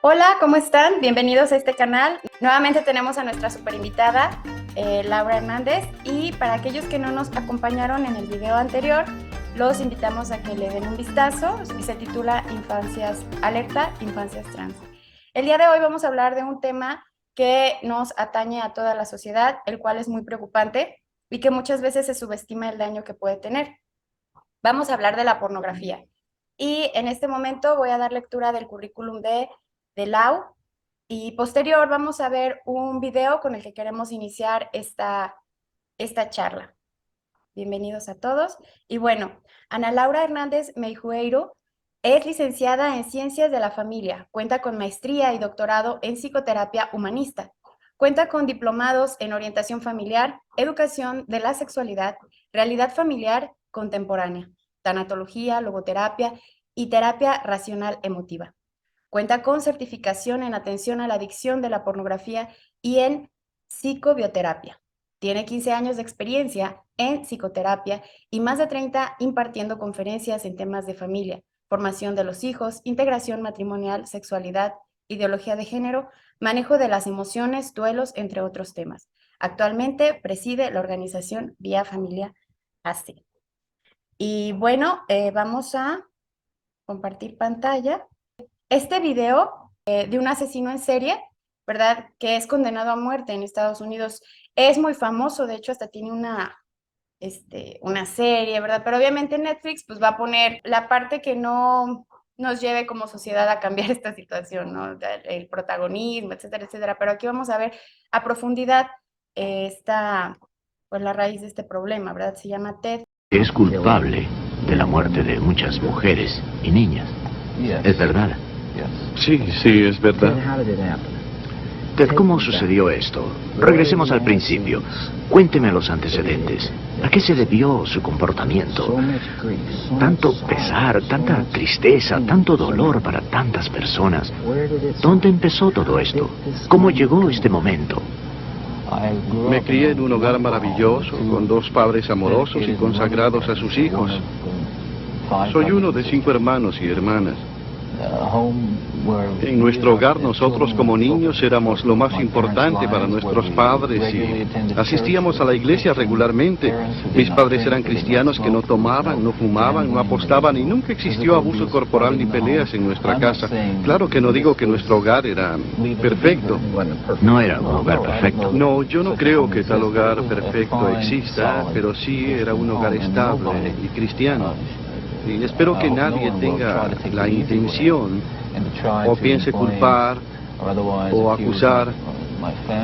Hola, ¿cómo están? Bienvenidos a este canal. Nuevamente tenemos a nuestra super invitada, Laura Hernández, y para aquellos que no nos acompañaron en el video anterior, los invitamos a que le den un vistazo y se titula Infancias Alerta, Infancias Trans. El día de hoy vamos a hablar de un tema que nos atañe a toda la sociedad, el cual es muy preocupante y que muchas veces se subestima el daño que puede tener. Vamos a hablar de la pornografía. Y en este momento voy a dar lectura del currículum de Lau y posterior vamos a ver un video con el que queremos iniciar esta charla. Bienvenidos a todos. Y bueno, Ana Laura Hernández Meijueiro es licenciada en Ciencias de la Familia, cuenta con maestría y doctorado en psicoterapia humanista, cuenta con diplomados en orientación familiar, educación de la sexualidad, realidad familiar contemporánea, tanatología, logoterapia y terapia racional emotiva. Cuenta con certificación en atención a la adicción de la pornografía y en psicobioterapia. Tiene 15 años de experiencia en psicoterapia y más de 30 impartiendo conferencias en temas de familia, formación de los hijos, integración matrimonial, sexualidad, ideología de género, manejo de las emociones, duelos, entre otros temas. Actualmente preside la organización Vía Familia AC. Y bueno, vamos a compartir pantalla. Este video de un asesino en serie, ¿verdad? Que es condenado a muerte en Estados Unidos, es muy famoso, de hecho hasta tiene una serie, ¿verdad? Pero obviamente Netflix pues va a poner la parte que no nos lleve como sociedad a cambiar esta situación, ¿no? El protagonismo, etcétera, etcétera. Pero aquí vamos a ver a profundidad pues la raíz de este problema, ¿verdad? Se llama Ted. Es culpable de la muerte de muchas mujeres y niñas. ¿Es verdad? Sí, es verdad. Ted, ¿cómo sucedió esto? Regresemos al principio. Cuénteme los antecedentes. ¿A qué se debió su comportamiento? Tanto pesar, tanta tristeza, tanto dolor para tantas personas. ¿Dónde empezó todo esto? ¿Cómo llegó este momento? Me crié en un hogar maravilloso, con dos padres amorosos y consagrados a sus hijos. Soy uno de 5 hermanos y hermanas. En nuestro hogar nosotros como niños éramos lo más importante para nuestros padres y asistíamos a la iglesia regularmente. Mis padres eran cristianos que no tomaban, no fumaban, no apostaban y nunca existió abuso corporal ni peleas en nuestra casa. Claro que no digo que nuestro hogar era perfecto. No era un hogar perfecto. No, yo no creo que tal hogar perfecto exista, pero sí era un hogar estable y cristiano. Y espero que nadie tenga la intención o piense culpar o acusar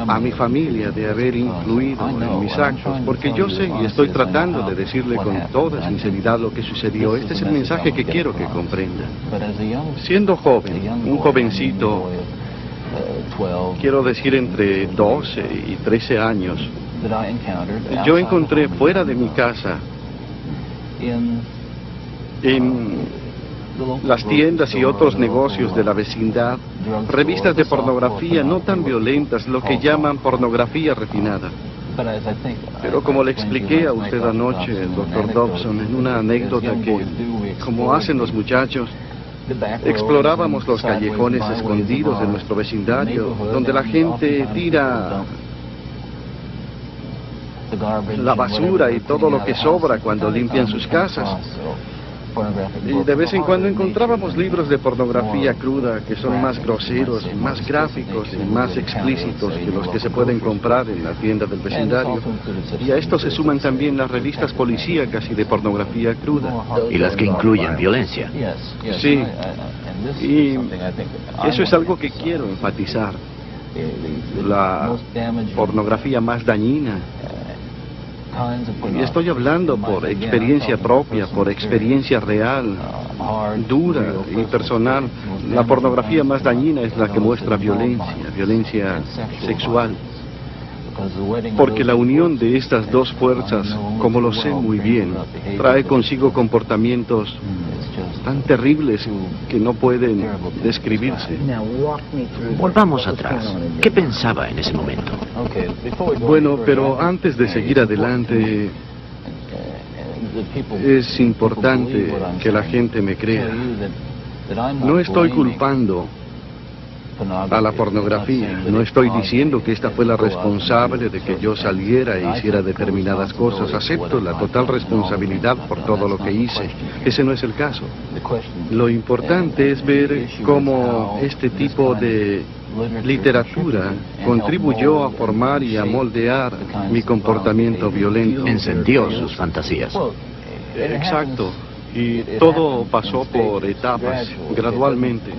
a mi familia de haber influido en mis actos, porque yo sé y estoy tratando de decirle con toda sinceridad lo que sucedió. Este es el mensaje que quiero que comprenda. Siendo joven, un jovencito, quiero decir entre 12 y 13 años, yo encontré fuera de mi casa, en las tiendas y otros negocios de la vecindad, revistas de pornografía no tan violentas, lo que llaman pornografía refinada. Pero como le expliqué a usted anoche, Dr. Dobson, en una anécdota que, como hacen los muchachos, explorábamos los callejones escondidos de nuestro vecindario, donde la gente tira la basura y todo lo que sobra cuando limpian sus casas. Y de vez en cuando encontrábamos libros de pornografía cruda que son más groseros, más gráficos y más explícitos que los que se pueden comprar en la tienda del vecindario. Y a esto se suman también las revistas policíacas y de pornografía cruda. Y las que incluyen violencia. Sí, y eso es algo que quiero enfatizar. La pornografía más dañina. Y estoy hablando por experiencia propia, por experiencia real, dura y personal. La pornografía más dañina es la que muestra violencia sexual. Porque la unión de estas dos fuerzas, como lo sé muy bien, trae consigo comportamientos tan terribles que no pueden describirse. Volvamos atrás. ¿Qué pensaba en ese momento? Bueno, pero antes de seguir adelante, es importante que la gente me crea. No estoy culpando a la pornografía. No estoy diciendo que esta fue la responsable de que yo saliera e hiciera determinadas cosas. Acepto la total responsabilidad por todo lo que hice. Ese no es el caso. Lo importante es ver cómo este tipo de literatura contribuyó a formar y a moldear mi comportamiento violento. Encendió sus fantasías. Exacto. Y todo pasó por etapas, gradualmente.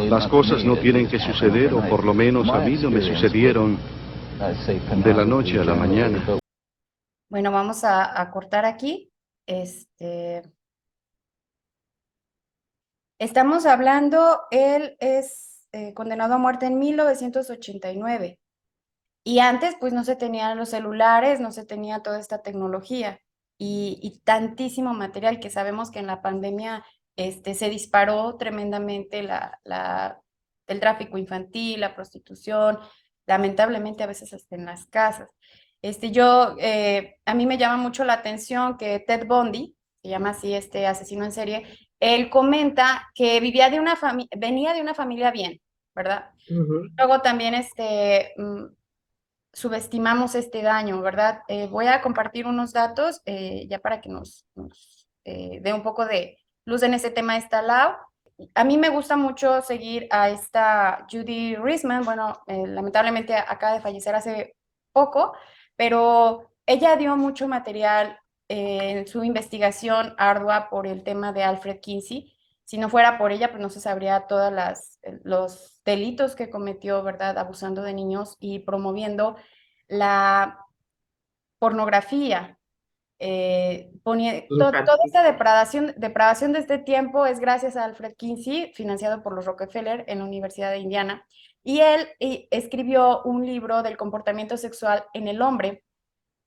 Las cosas no tienen que suceder, o por lo menos a mí no me sucedieron de la noche a la mañana. Bueno, vamos a cortar aquí. Estamos hablando, él es condenado a muerte en 1989. Y antes, pues no se tenían los celulares, no se tenía toda esta tecnología y tantísimo material que sabemos que en la pandemia se disparó tremendamente el tráfico infantil, la prostitución, lamentablemente a veces hasta en las casas. A mí me llama mucho la atención que Ted Bundy, se llama así este asesino en serie, él comenta que venía de una familia bien, ¿verdad? Luego también subestimamos este daño, ¿verdad? Voy a compartir unos datos ya para que nos dé un poco de luz en ese tema esta Lau. A mí me gusta mucho seguir a esta Judy Reisman, bueno, lamentablemente acaba de fallecer hace poco, pero ella dio mucho material en su investigación ardua por el tema de Alfred Kinsey. Si no fuera por ella, pues no se sabría todos los delitos que cometió, ¿verdad? Abusando de niños y promoviendo la pornografía. Toda esta depravación de este tiempo es gracias a Alfred Kinsey, financiado por los Rockefeller en la Universidad de Indiana. Y él escribió un libro del comportamiento sexual en el hombre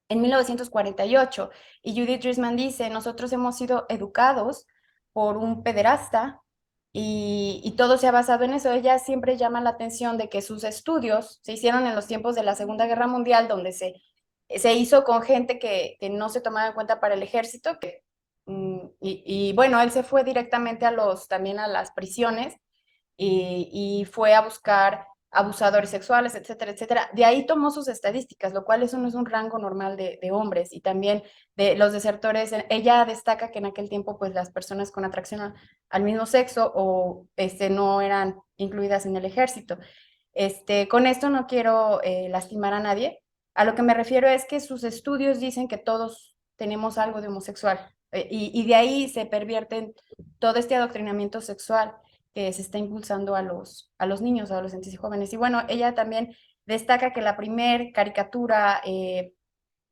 en 1948. Y Judith Reisman dice, nosotros hemos sido educados por un pederasta y todo se ha basado en eso. Ella siempre llama la atención de que sus estudios se hicieron en los tiempos de la Segunda Guerra Mundial, donde se hizo con gente que no se tomaba en cuenta para el ejército, y bueno, él se fue directamente también a las prisiones y fue a buscar abusadores sexuales, etcétera, etcétera. De ahí tomó sus estadísticas, lo cual eso no es un rango normal de hombres. Y también de los desertores, ella destaca que en aquel tiempo pues las personas con atracción al mismo sexo o no eran incluidas en el ejército. Con esto no quiero lastimar a nadie. A lo que me refiero es que sus estudios dicen que todos tenemos algo de homosexual y de ahí se pervierte todo este adoctrinamiento sexual que se está impulsando a los niños, adolescentes y jóvenes. Y bueno, ella también destaca que la primer caricatura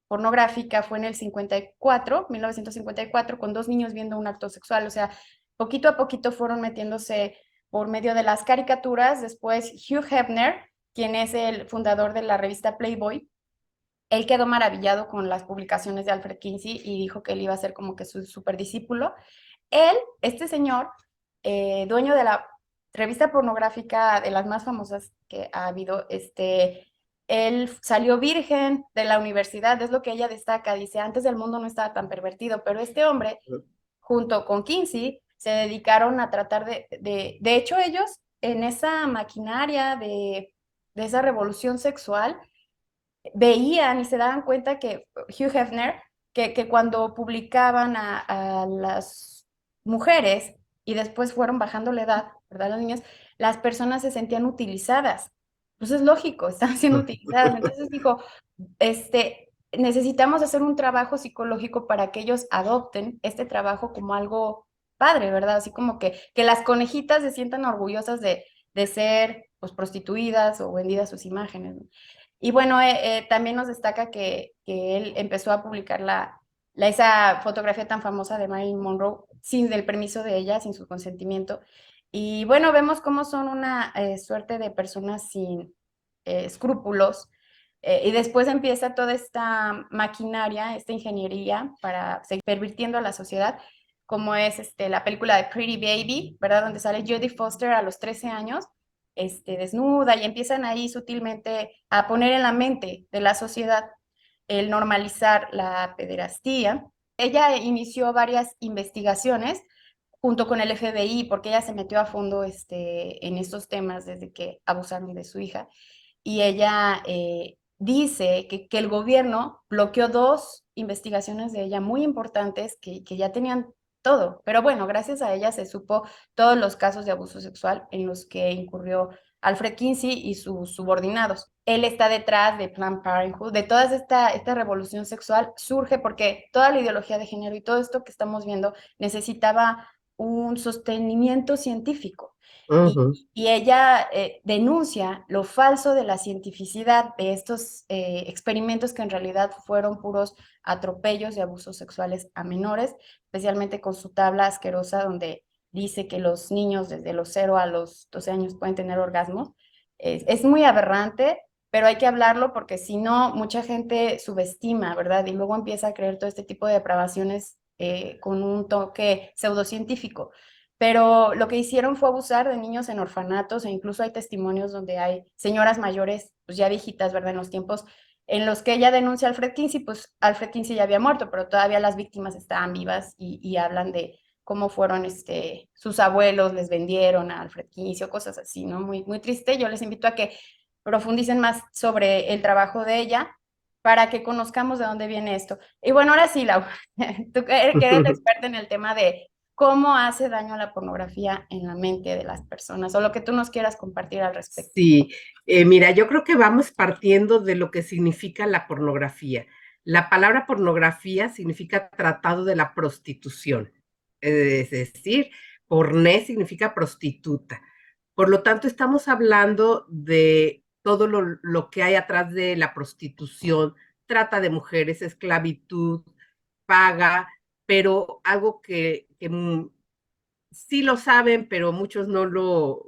pornográfica fue en el 1954, con dos niños viendo un acto sexual. O sea, poquito a poquito fueron metiéndose por medio de las caricaturas. Después Hugh Hefner, quien es el fundador de la revista Playboy, él quedó maravillado con las publicaciones de Alfred Kinsey y dijo que él iba a ser como que su super discípulo. Este señor, dueño de la revista pornográfica de las más famosas que ha habido, él salió virgen de la universidad, es lo que ella destaca, dice, antes el mundo no estaba tan pervertido, pero este hombre, junto con Kinsey, se dedicaron a tratar de hecho ellos en esa maquinaria de esa revolución sexual, veían y se daban cuenta que Hugh Hefner, que cuando publicaban a las mujeres y después fueron bajando la edad, ¿verdad? Las niñas, las personas se sentían utilizadas. Pues es lógico, están siendo utilizadas. Entonces dijo, necesitamos hacer un trabajo psicológico para que ellos adopten este trabajo como algo padre, ¿verdad? Así como que las conejitas se sientan orgullosas de ser pues prostituidas o vendidas sus imágenes, ¿no? Y bueno, también nos destaca que él empezó a publicar esa fotografía tan famosa de Marilyn Monroe sin el permiso de ella, sin su consentimiento. Y bueno, vemos cómo son una suerte de personas sin escrúpulos. Y después empieza toda esta maquinaria, esta ingeniería para seguir pervirtiendo a la sociedad, como es la película de Pretty Baby, ¿verdad? Donde sale Jodie Foster a los 13 años desnuda y empiezan ahí sutilmente a poner en la mente de la sociedad el normalizar la pederastía. Ella inició varias investigaciones junto con el FBI, porque ella se metió a fondo en estos temas desde que abusaron de su hija. Y ella dice que el gobierno bloqueó dos investigaciones de ella muy importantes que ya tenían todo. Pero bueno, gracias a ella se supo todos los casos de abuso sexual en los que incurrió Alfred Kinsey y sus subordinados. Él está detrás de Planned Parenthood, de toda esta revolución sexual surge porque toda la ideología de género y todo esto que estamos viendo necesitaba un sostenimiento científico. Ujú. Y ella denuncia lo falso de la cientificidad de estos experimentos que en realidad fueron puros atropellos y abusos sexuales a menores, especialmente con su tabla asquerosa donde dice que los niños desde los 0 a los 12 años pueden tener orgasmos. Es muy aberrante, pero hay que hablarlo porque si no, mucha gente subestima, ¿verdad? Y luego empieza a creer todo este tipo de depravaciones con un toque pseudocientífico. Pero lo que hicieron fue abusar de niños en orfanatos e incluso hay testimonios donde hay señoras mayores, pues ya viejitas, ¿verdad? En los tiempos en los que ella denuncia a Alfred Kinsey, pues Alfred Kinsey ya había muerto, pero todavía las víctimas estaban vivas y hablan de cómo fueron sus abuelos, les vendieron a Alfred Kinsey o cosas así, ¿no? Muy, muy triste. Yo les invito a que profundicen más sobre el trabajo de ella para que conozcamos de dónde viene esto. Y bueno, ahora sí, Lau, tú que eres la experta en el tema de cómo hace daño la pornografía en la mente de las personas o lo que tú nos quieras compartir al respecto. Sí, mira, yo creo que vamos partiendo de lo que significa la pornografía. La palabra pornografía significa tratado de la prostitución, es decir, porné significa prostituta. Por lo tanto, estamos hablando de todo lo que hay atrás de la prostitución, trata de mujeres, esclavitud, paga, pero algo que sí lo saben, pero muchos no lo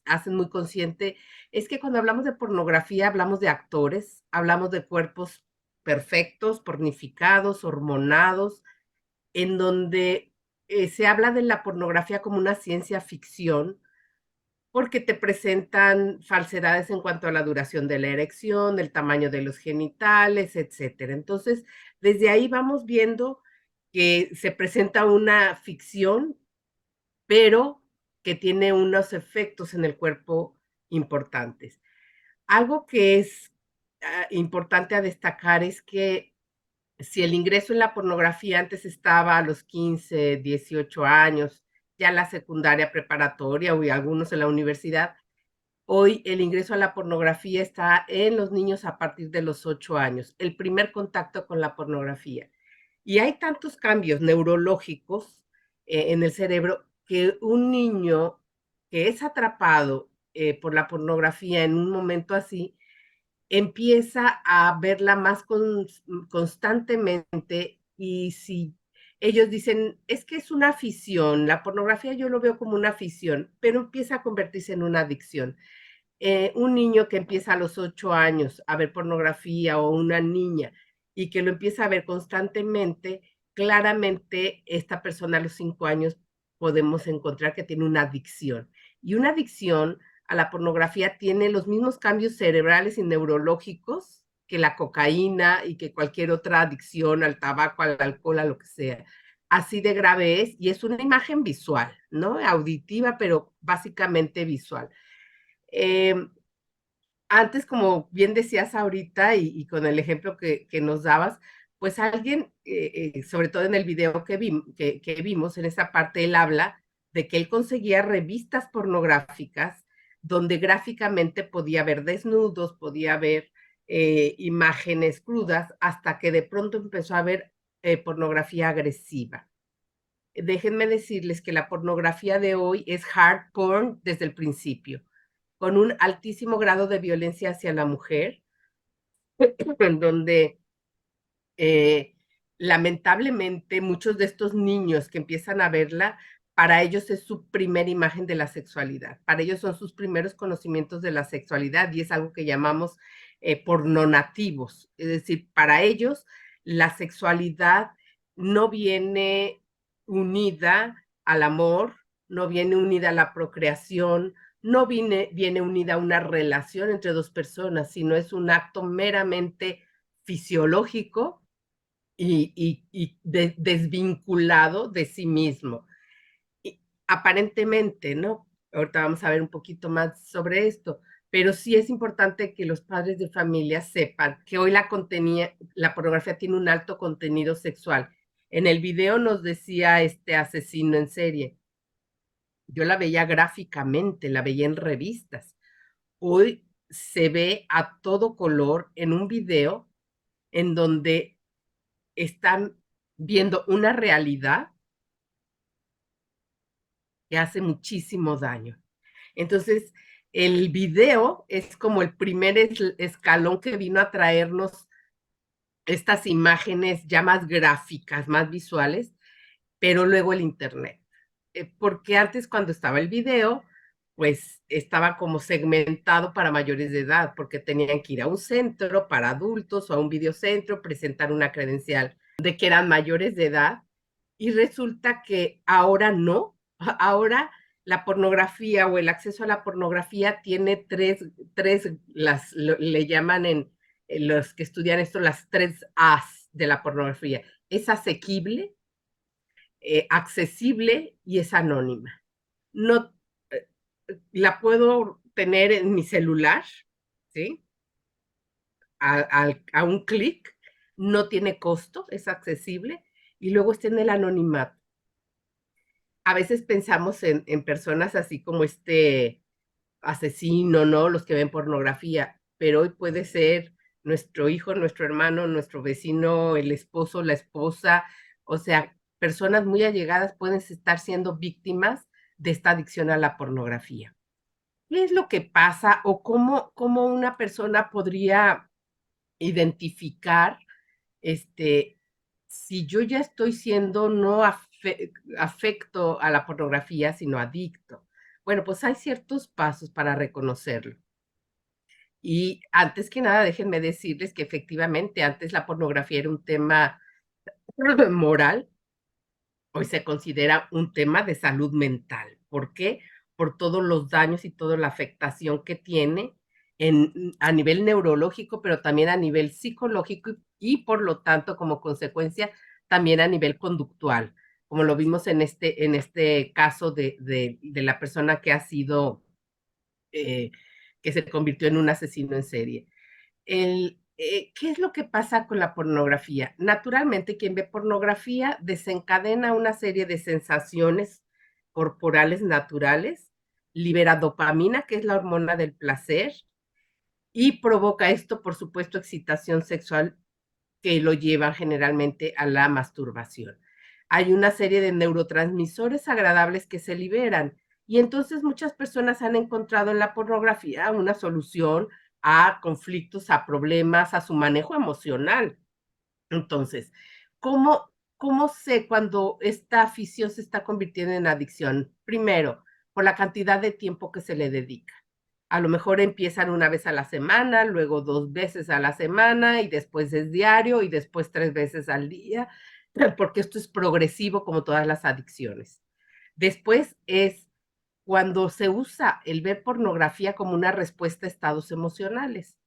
hacen muy consciente, es que cuando hablamos de pornografía hablamos de actores, hablamos de cuerpos perfectos, pornificados, hormonados, en donde se habla de la pornografía como una ciencia ficción, porque te presentan falsedades en cuanto a la duración de la erección, el tamaño de los genitales, etcétera. Entonces, desde ahí vamos viendo que se presenta una ficción pero que tiene unos efectos en el cuerpo importantes. Algo que es importante a destacar es que si el ingreso en la pornografía antes estaba a los 15, 18 años, ya la secundaria preparatoria o algunos en la universidad, hoy el ingreso a la pornografía está en los niños a partir de los 8 años, el primer contacto con la pornografía. Y hay tantos cambios neurológicos en el cerebro que un niño que es atrapado por la pornografía en un momento así, empieza a verla más constantemente y si ellos dicen, es que es una afición, la pornografía yo lo veo como una afición, pero empieza a convertirse en una adicción. Un niño que empieza a los 8 años a ver pornografía o una niña y que lo empieza a ver constantemente, claramente esta persona a los 5 años podemos encontrar que tiene una adicción. Y una adicción a la pornografía tiene los mismos cambios cerebrales y neurológicos que la cocaína y que cualquier otra adicción al tabaco, al alcohol, a lo que sea. Así de grave es y es una imagen visual, ¿no? Auditiva, pero básicamente visual. Eh, Antes, como bien decías ahorita y con el ejemplo que nos dabas, pues alguien, sobre todo en el video que vimos, en esa parte él habla de que él conseguía revistas pornográficas donde gráficamente podía ver desnudos, podía ver imágenes crudas, hasta que de pronto empezó a ver pornografía agresiva. Déjenme decirles que la pornografía de hoy es hard porn desde el principio, con un altísimo grado de violencia hacia la mujer, en donde lamentablemente muchos de estos niños que empiezan a verla, para ellos es su primera imagen de la sexualidad, para ellos son sus primeros conocimientos de la sexualidad y es algo que llamamos pornonativos, es decir, para ellos la sexualidad no viene unida al amor, no viene unida a la procreación, no viene unida a una relación entre dos personas, sino es un acto meramente fisiológico y desvinculado de sí mismo. aparentemente, ¿no? Ahorita vamos a ver un poquito más sobre esto, pero sí es importante que los padres de familia sepan que hoy la pornografía tiene un alto contenido sexual. En el video nos decía este asesino en serie, yo la veía gráficamente, la veía en revistas. Hoy se ve a todo color en un video en donde están viendo una realidad que hace muchísimo daño. Entonces, el video es como el primer escalón que vino a traernos estas imágenes ya más gráficas, más visuales, pero luego el Internet. Porque antes cuando estaba el video, pues estaba como segmentado para mayores de edad, porque tenían que ir a un centro para adultos o a un videocentro, presentar una credencial de que eran mayores de edad, y resulta que ahora no, ahora la pornografía o el acceso a la pornografía tiene le llaman en los que estudian esto las 3 As de la pornografía. Es asequible, accesible y es anónima. No, la puedo tener en mi celular, ¿sí? A un clic, no tiene costo, es accesible y luego está en el anonimato. A veces pensamos en personas así como este asesino, ¿no? Los que ven pornografía, pero hoy puede ser nuestro hijo, nuestro hermano, nuestro vecino, el esposo, la esposa, o sea, personas muy allegadas pueden estar siendo víctimas de esta adicción a la pornografía. ¿Qué es lo que pasa o cómo una persona podría identificar si yo ya estoy siendo no afecto a la pornografía, sino adicto? Bueno, pues hay ciertos pasos para reconocerlo. Y antes que nada, déjenme decirles que efectivamente antes la pornografía era un tema moral, hoy se considera un tema de salud mental. ¿Por qué? Por todos los daños y toda la afectación que tiene a nivel neurológico, pero también a nivel psicológico y por lo tanto, como consecuencia, también a nivel conductual, como lo vimos en este caso de la persona que ha sido, que se convirtió en un asesino en serie. ¿Qué es lo que pasa con la pornografía? Naturalmente, quien ve pornografía desencadena una serie de sensaciones corporales naturales, libera dopamina, que es la hormona del placer, y provoca esto, por supuesto, excitación sexual que lo lleva generalmente a la masturbación. Hay una serie de neurotransmisores agradables que se liberan y entonces muchas personas han encontrado en la pornografía una solución a conflictos, a problemas, a su manejo emocional. Entonces, ¿cómo sé cuando esta afición se está convirtiendo en adicción? Primero, por la cantidad de tiempo que se le dedica. A lo mejor empiezan una vez a la semana, luego 2 veces a la semana y después es diario y después 3 veces al día, porque esto es progresivo como todas las adicciones. Después es cuando se usa el ver pornografía como una respuesta a estados emocionales.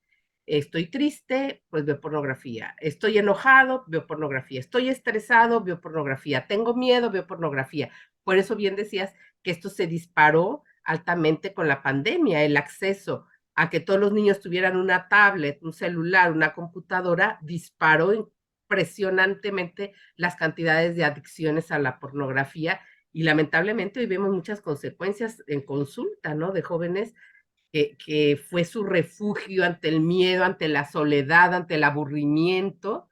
Estoy triste, pues veo pornografía. Estoy enojado, veo pornografía. Estoy estresado, veo pornografía. Tengo miedo, veo pornografía. Por eso bien decías que esto se disparó altamente con la pandemia, el acceso a que todos los niños tuvieran una tablet, un celular, una computadora, disparó impresionantemente las cantidades de adicciones a la pornografía y lamentablemente hoy vemos muchas consecuencias en consulta, ¿no? De jóvenes que fue su refugio ante el miedo, ante la soledad, ante el aburrimiento,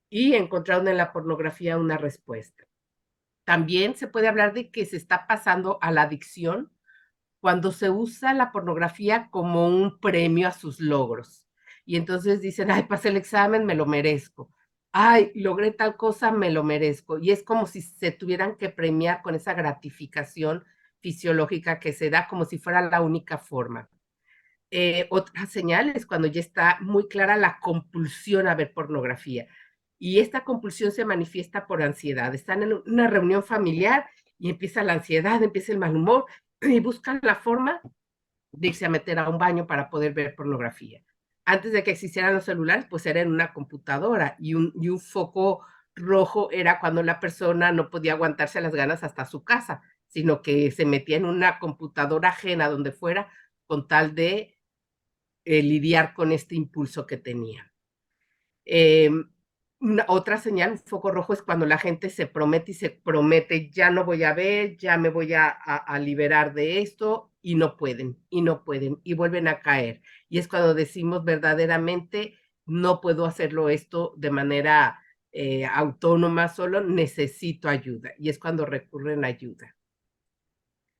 y encontraron en la pornografía una respuesta. También se puede hablar de que se está pasando a la adicción cuando se usa la pornografía como un premio a sus logros. Y entonces dicen, ay, pasé el examen, me lo merezco. Ay, logré tal cosa, me lo merezco. Y es como si se tuvieran que premiar con esa gratificación fisiológica que se da como si fuera la única forma. Otras señales cuando ya está muy clara la compulsión a ver pornografía. Y esta compulsión se manifiesta por ansiedad. Están en una reunión familiar y empieza la ansiedad, empieza el mal humor y buscan la forma de irse a meter a un baño para poder ver pornografía. Antes de que existieran los celulares, pues era en una computadora y un foco rojo era cuando la persona no podía aguantarse las ganas hasta su casa. sino que se metía en una computadora ajena donde fuera con tal de lidiar con este impulso que tenía. Otra señal, un foco rojo, es cuando la gente se promete y se promete, ya no voy a ver, ya me voy a liberar de esto, y no pueden, y vuelven a caer. Y es cuando decimos verdaderamente, no puedo hacerlo esto de manera autónoma solo, necesito ayuda. Y es cuando recurren a ayuda.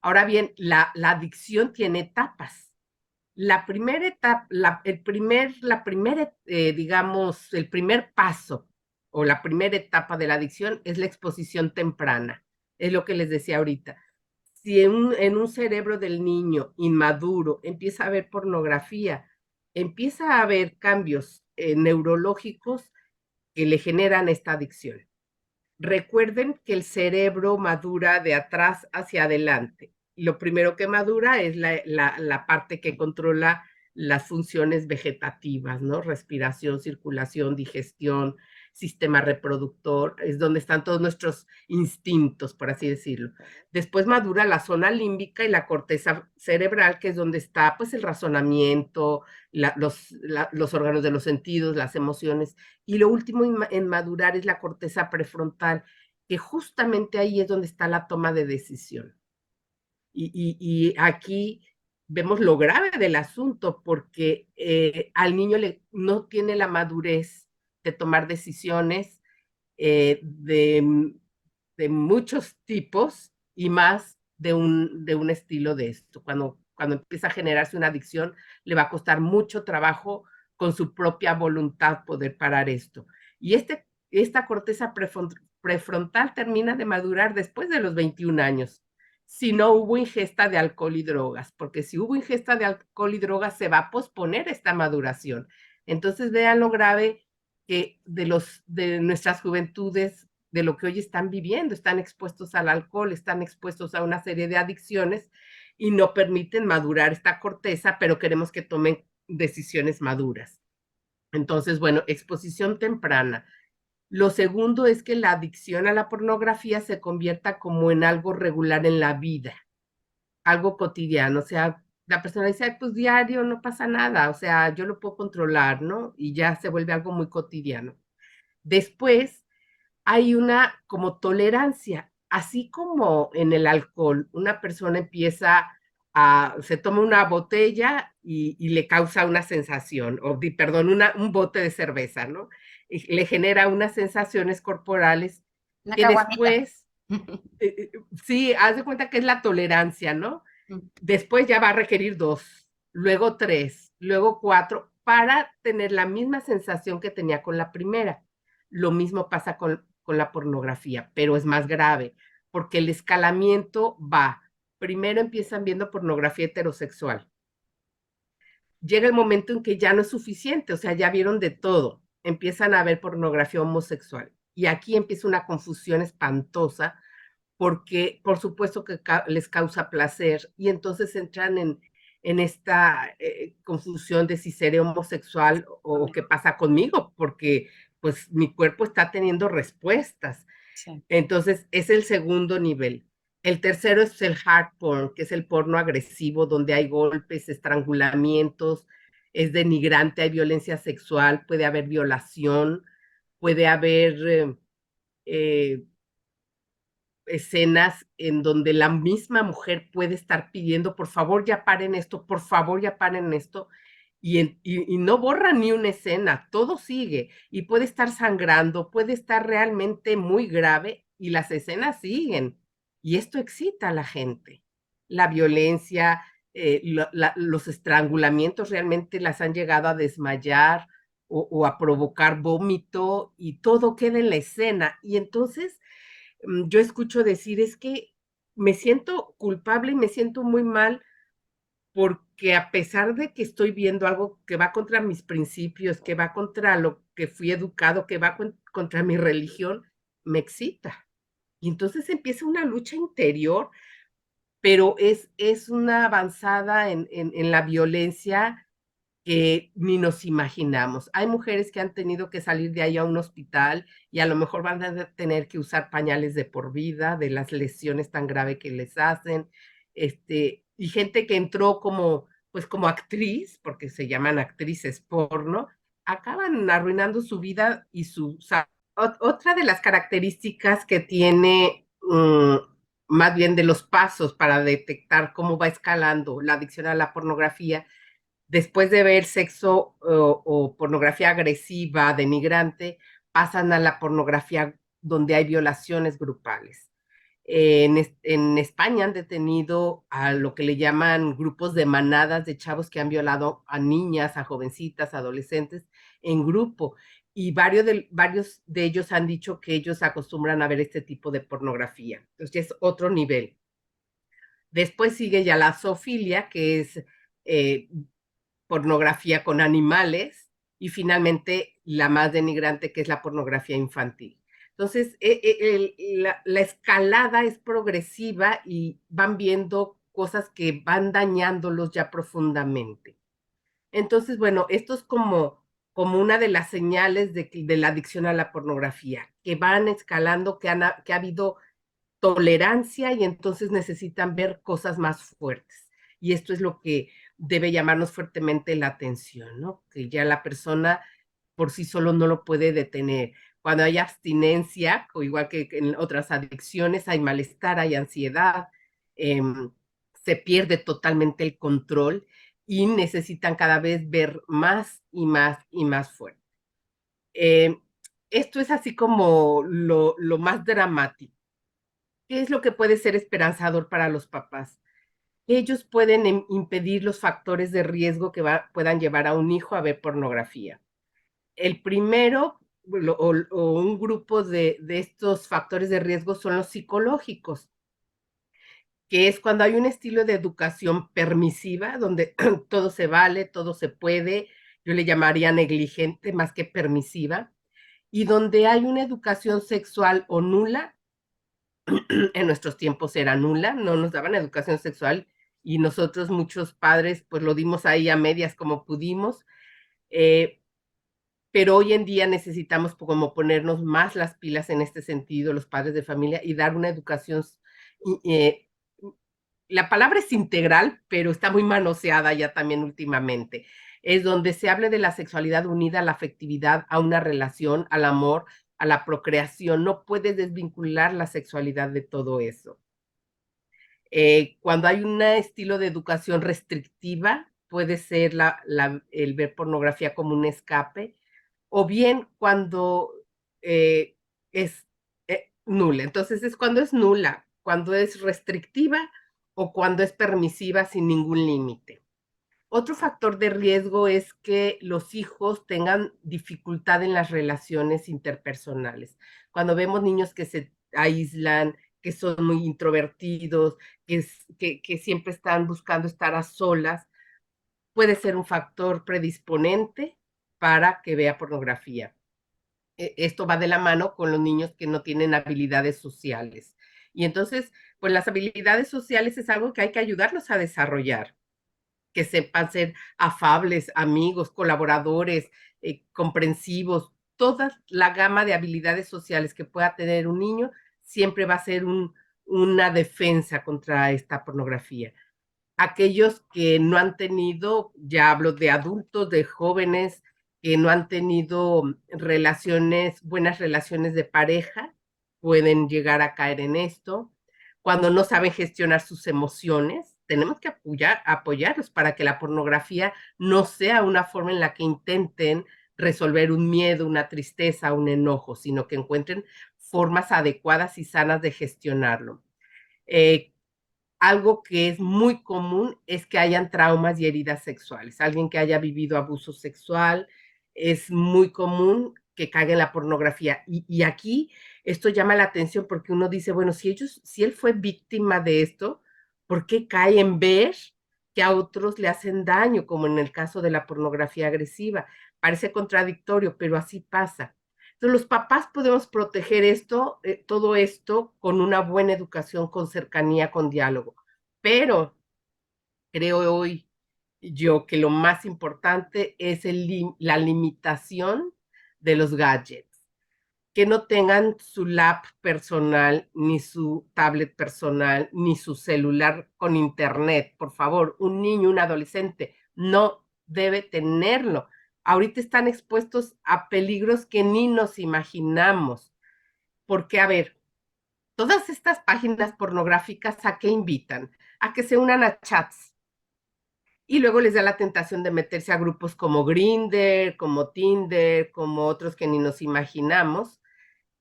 Ahora bien, la adicción tiene etapas. La primera etapa, digamos, el primer paso o la primera etapa de la adicción es la exposición temprana. Es lo que les decía ahorita. Si en un cerebro del niño inmaduro empieza a haber pornografía, empieza a haber cambios neurológicos que le generan esta adicción. Recuerden que el cerebro madura de atrás hacia adelante. Lo primero que madura es la parte que controla las funciones vegetativas, ¿no? Respiración, circulación, digestión, sistema reproductor, es donde están todos nuestros instintos, por así decirlo. Después madura la zona límbica y la corteza cerebral, que es donde está pues el razonamiento, los órganos de los sentidos, las emociones. Y lo último en madurar es la corteza prefrontal, que justamente ahí es donde está la toma de decisión. Y aquí vemos lo grave del asunto, porque al niño no tiene la madurez de tomar decisiones de muchos tipos y más de un estilo de esto. Cuando empieza a generarse una adicción, le va a costar mucho trabajo con su propia voluntad poder parar esto. Y esta corteza prefrontal termina de madurar después de los 21 años, si no hubo ingesta de alcohol y drogas, porque si hubo ingesta de alcohol y drogas se va a posponer esta maduración. Entonces vean lo grave que de nuestras juventudes, de lo que hoy están viviendo, están expuestos al alcohol, están expuestos a una serie de adicciones y no permiten madurar esta corteza, pero queremos que tomen decisiones maduras. Entonces, bueno, exposición temprana. Lo segundo es que la adicción a la pornografía se convierta como en algo regular en la vida, algo cotidiano. O sea, la persona dice, ay, pues diario, no pasa nada, o sea, yo lo puedo controlar, ¿no? Y ya se vuelve algo muy cotidiano. Después hay una como tolerancia, así como en el alcohol, una persona se toma una botella y le causa una sensación, perdón, un bote de cerveza, ¿no? Y le genera unas sensaciones corporales Una que caguamita. después, sí, haz de cuenta que es la tolerancia, ¿no? Después ya va a requerir 2, luego 3, luego 4, para tener la misma sensación que tenía con la primera. Lo mismo pasa con la pornografía, pero es más grave, porque el escalamiento va. Primero empiezan viendo pornografía heterosexual. Llega el momento en que ya no es suficiente, o sea, ya vieron de todo. Empiezan a ver pornografía homosexual. Y aquí empieza una confusión espantosa, porque por supuesto que les causa placer, y entonces entran en esta confusión de si seré homosexual o qué pasa conmigo, porque pues mi cuerpo está teniendo respuestas. Sí. Entonces es el segundo nivel. El tercero es el hard porn, que es el porno agresivo, donde hay golpes, estrangulamientos, es denigrante, hay violencia sexual, puede haber violación, puede haber eh, escenas en donde la misma mujer puede estar pidiendo, por favor ya paren esto, por favor ya paren esto, y no borra ni una escena, todo sigue, y puede estar sangrando, puede estar realmente muy grave, y las escenas siguen, y esto excita a la gente. La violencia, los estrangulamientos realmente las han llegado a desmayar o a provocar vómito, y todo queda en la escena, y entonces yo escucho decir, es que me siento culpable y me siento muy mal porque a pesar de que estoy viendo algo que va contra mis principios, que va contra lo que fui educado, que va contra mi religión, me excita. Y entonces empieza una lucha interior, pero es una avanzada en la violencia que ni nos imaginamos. Hay mujeres que han tenido que salir de ahí a un hospital y a lo mejor van a tener que usar pañales de por vida, de las lesiones tan graves que les hacen, y gente que entró como, pues como actriz, porque se llaman actrices porno, acaban arruinando su vida y su salud. Otra de las características que tiene, más bien de los pasos para detectar cómo va escalando la adicción a la pornografía, después de ver sexo o pornografía agresiva, denigrante, pasan a la pornografía donde hay violaciones grupales. En España han detenido a lo que le llaman grupos de manadas de chavos que han violado a niñas, a jovencitas, adolescentes en grupo. Y varios de ellos han dicho que ellos acostumbran a ver este tipo de pornografía. Entonces ya es otro nivel. Después sigue ya la zoofilia, que es pornografía con animales, y finalmente la más denigrante, que es la pornografía infantil. Entonces, la escalada es progresiva y van viendo cosas que van dañándolos ya profundamente. Entonces, bueno, esto es como una de las señales de la adicción a la pornografía, que van escalando, que ha habido tolerancia y entonces necesitan ver cosas más fuertes. Y esto es lo que debe llamarnos fuertemente la atención, ¿no? Que ya la persona por sí solo no lo puede detener. Cuando hay abstinencia, o igual que en otras adicciones, hay malestar, hay ansiedad, eh, se pierde totalmente el control y necesitan cada vez ver más y más y más fuerte. Eh, Esto es así como lo más dramático. ¿Qué es lo que puede ser esperanzador para los papás? Ellos pueden impedir los factores de riesgo que puedan llevar a un hijo a ver pornografía. El primero, o un grupo de estos factores de riesgo son los psicológicos, que es cuando hay un estilo de educación permisiva, donde todo se vale, todo se puede, yo le llamaría negligente más que permisiva, y donde hay una educación sexual o nula. En nuestros tiempos era nula, no nos daban educación sexual y nosotros muchos padres pues lo dimos ahí a medias como pudimos, eh, pero hoy en día necesitamos como ponernos más las pilas en este sentido, los padres de familia, y dar una educación, eh, la palabra es integral, pero está muy manoseada ya también últimamente. Es donde se hable de la sexualidad unida a la afectividad, a una relación, al amor, a la procreación. No puedes desvincular la sexualidad de todo eso. Cuando hay un estilo de educación restrictiva, puede ser el ver pornografía como un escape, o bien cuando es nula. Entonces es cuando es nula, cuando es restrictiva o cuando es permisiva sin ningún límite. Otro factor de riesgo es que los hijos tengan dificultad en las relaciones interpersonales. Cuando vemos niños que se aíslan, que son muy introvertidos, que siempre están buscando estar a solas, puede ser un factor predisponente para que vea pornografía. Esto va de la mano con los niños que no tienen habilidades sociales. Y entonces, pues las habilidades sociales es algo que hay que ayudarlos a desarrollar, que sepan ser afables, amigos, colaboradores, comprensivos. Toda la gama de habilidades sociales que pueda tener un niño siempre va a ser una defensa contra esta pornografía. Aquellos que no han tenido, ya hablo de adultos, de jóvenes, que no han tenido buenas relaciones de pareja, pueden llegar a caer en esto. Cuando no saben gestionar sus emociones, tenemos que apoyarlos para que la pornografía no sea una forma en la que intenten resolver un miedo, una tristeza, un enojo, sino que encuentren formas adecuadas y sanas de gestionarlo. Eh, Algo que es muy común es que hayan traumas y heridas sexuales. Alguien que haya vivido abuso sexual, es muy común que caiga en la pornografía. Y aquí esto llama la atención porque uno dice, bueno, si él fue víctima de esto, ¿por qué cae en ver que a otros le hacen daño, como en el caso de la pornografía agresiva? Parece contradictorio, pero así pasa. Entonces, los papás podemos proteger todo esto con una buena educación, con cercanía, con diálogo. Pero creo hoy yo que lo más importante es la limitación de los gadgets, que no tengan su lap personal, ni su tablet personal, ni su celular con internet. Por favor, un niño, un adolescente no debe tenerlo. Ahorita están expuestos a peligros que ni nos imaginamos. Porque, a ver, todas estas páginas pornográficas, ¿a qué invitan? A que se unan a chats. Y luego les da la tentación de meterse a grupos como Grindr, como Tinder, como otros que ni nos imaginamos.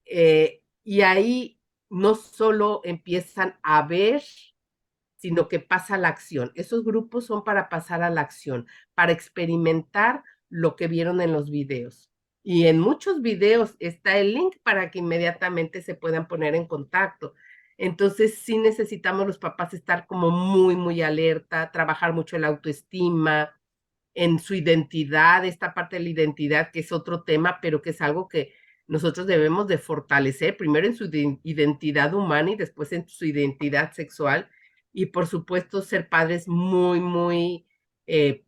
Y ahí no solo empiezan a ver, sino que pasa la acción. Esos grupos son para pasar a la acción, para experimentar lo que vieron en los videos. Y en muchos videos está el link para que inmediatamente se puedan poner en contacto. Entonces sí necesitamos los papás estar como muy, muy alerta, trabajar mucho en la autoestima, en su identidad, esta parte de la identidad que es otro tema, pero que es algo que nosotros debemos de fortalecer, primero en su identidad humana y después en su identidad sexual, y por supuesto ser padres muy, muy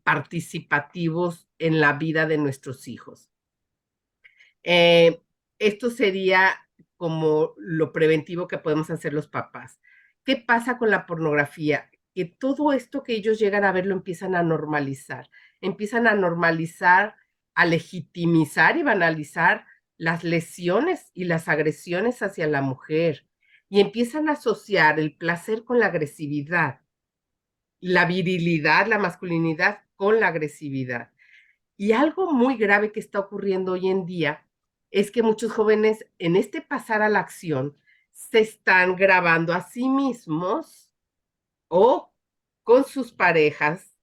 participativos en la vida de nuestros hijos. Esto sería como lo preventivo que podemos hacer los papás. ¿Qué pasa con la pornografía? Que todo esto que ellos llegan a ver lo empiezan a normalizar, a legitimizar y banalizar las lesiones y las agresiones hacia la mujer y empiezan a asociar el placer con la agresividad, la virilidad, la masculinidad con la agresividad. Y algo muy grave que está ocurriendo hoy en día es que muchos jóvenes en este pasar a la acción se están grabando a sí mismos o con sus parejas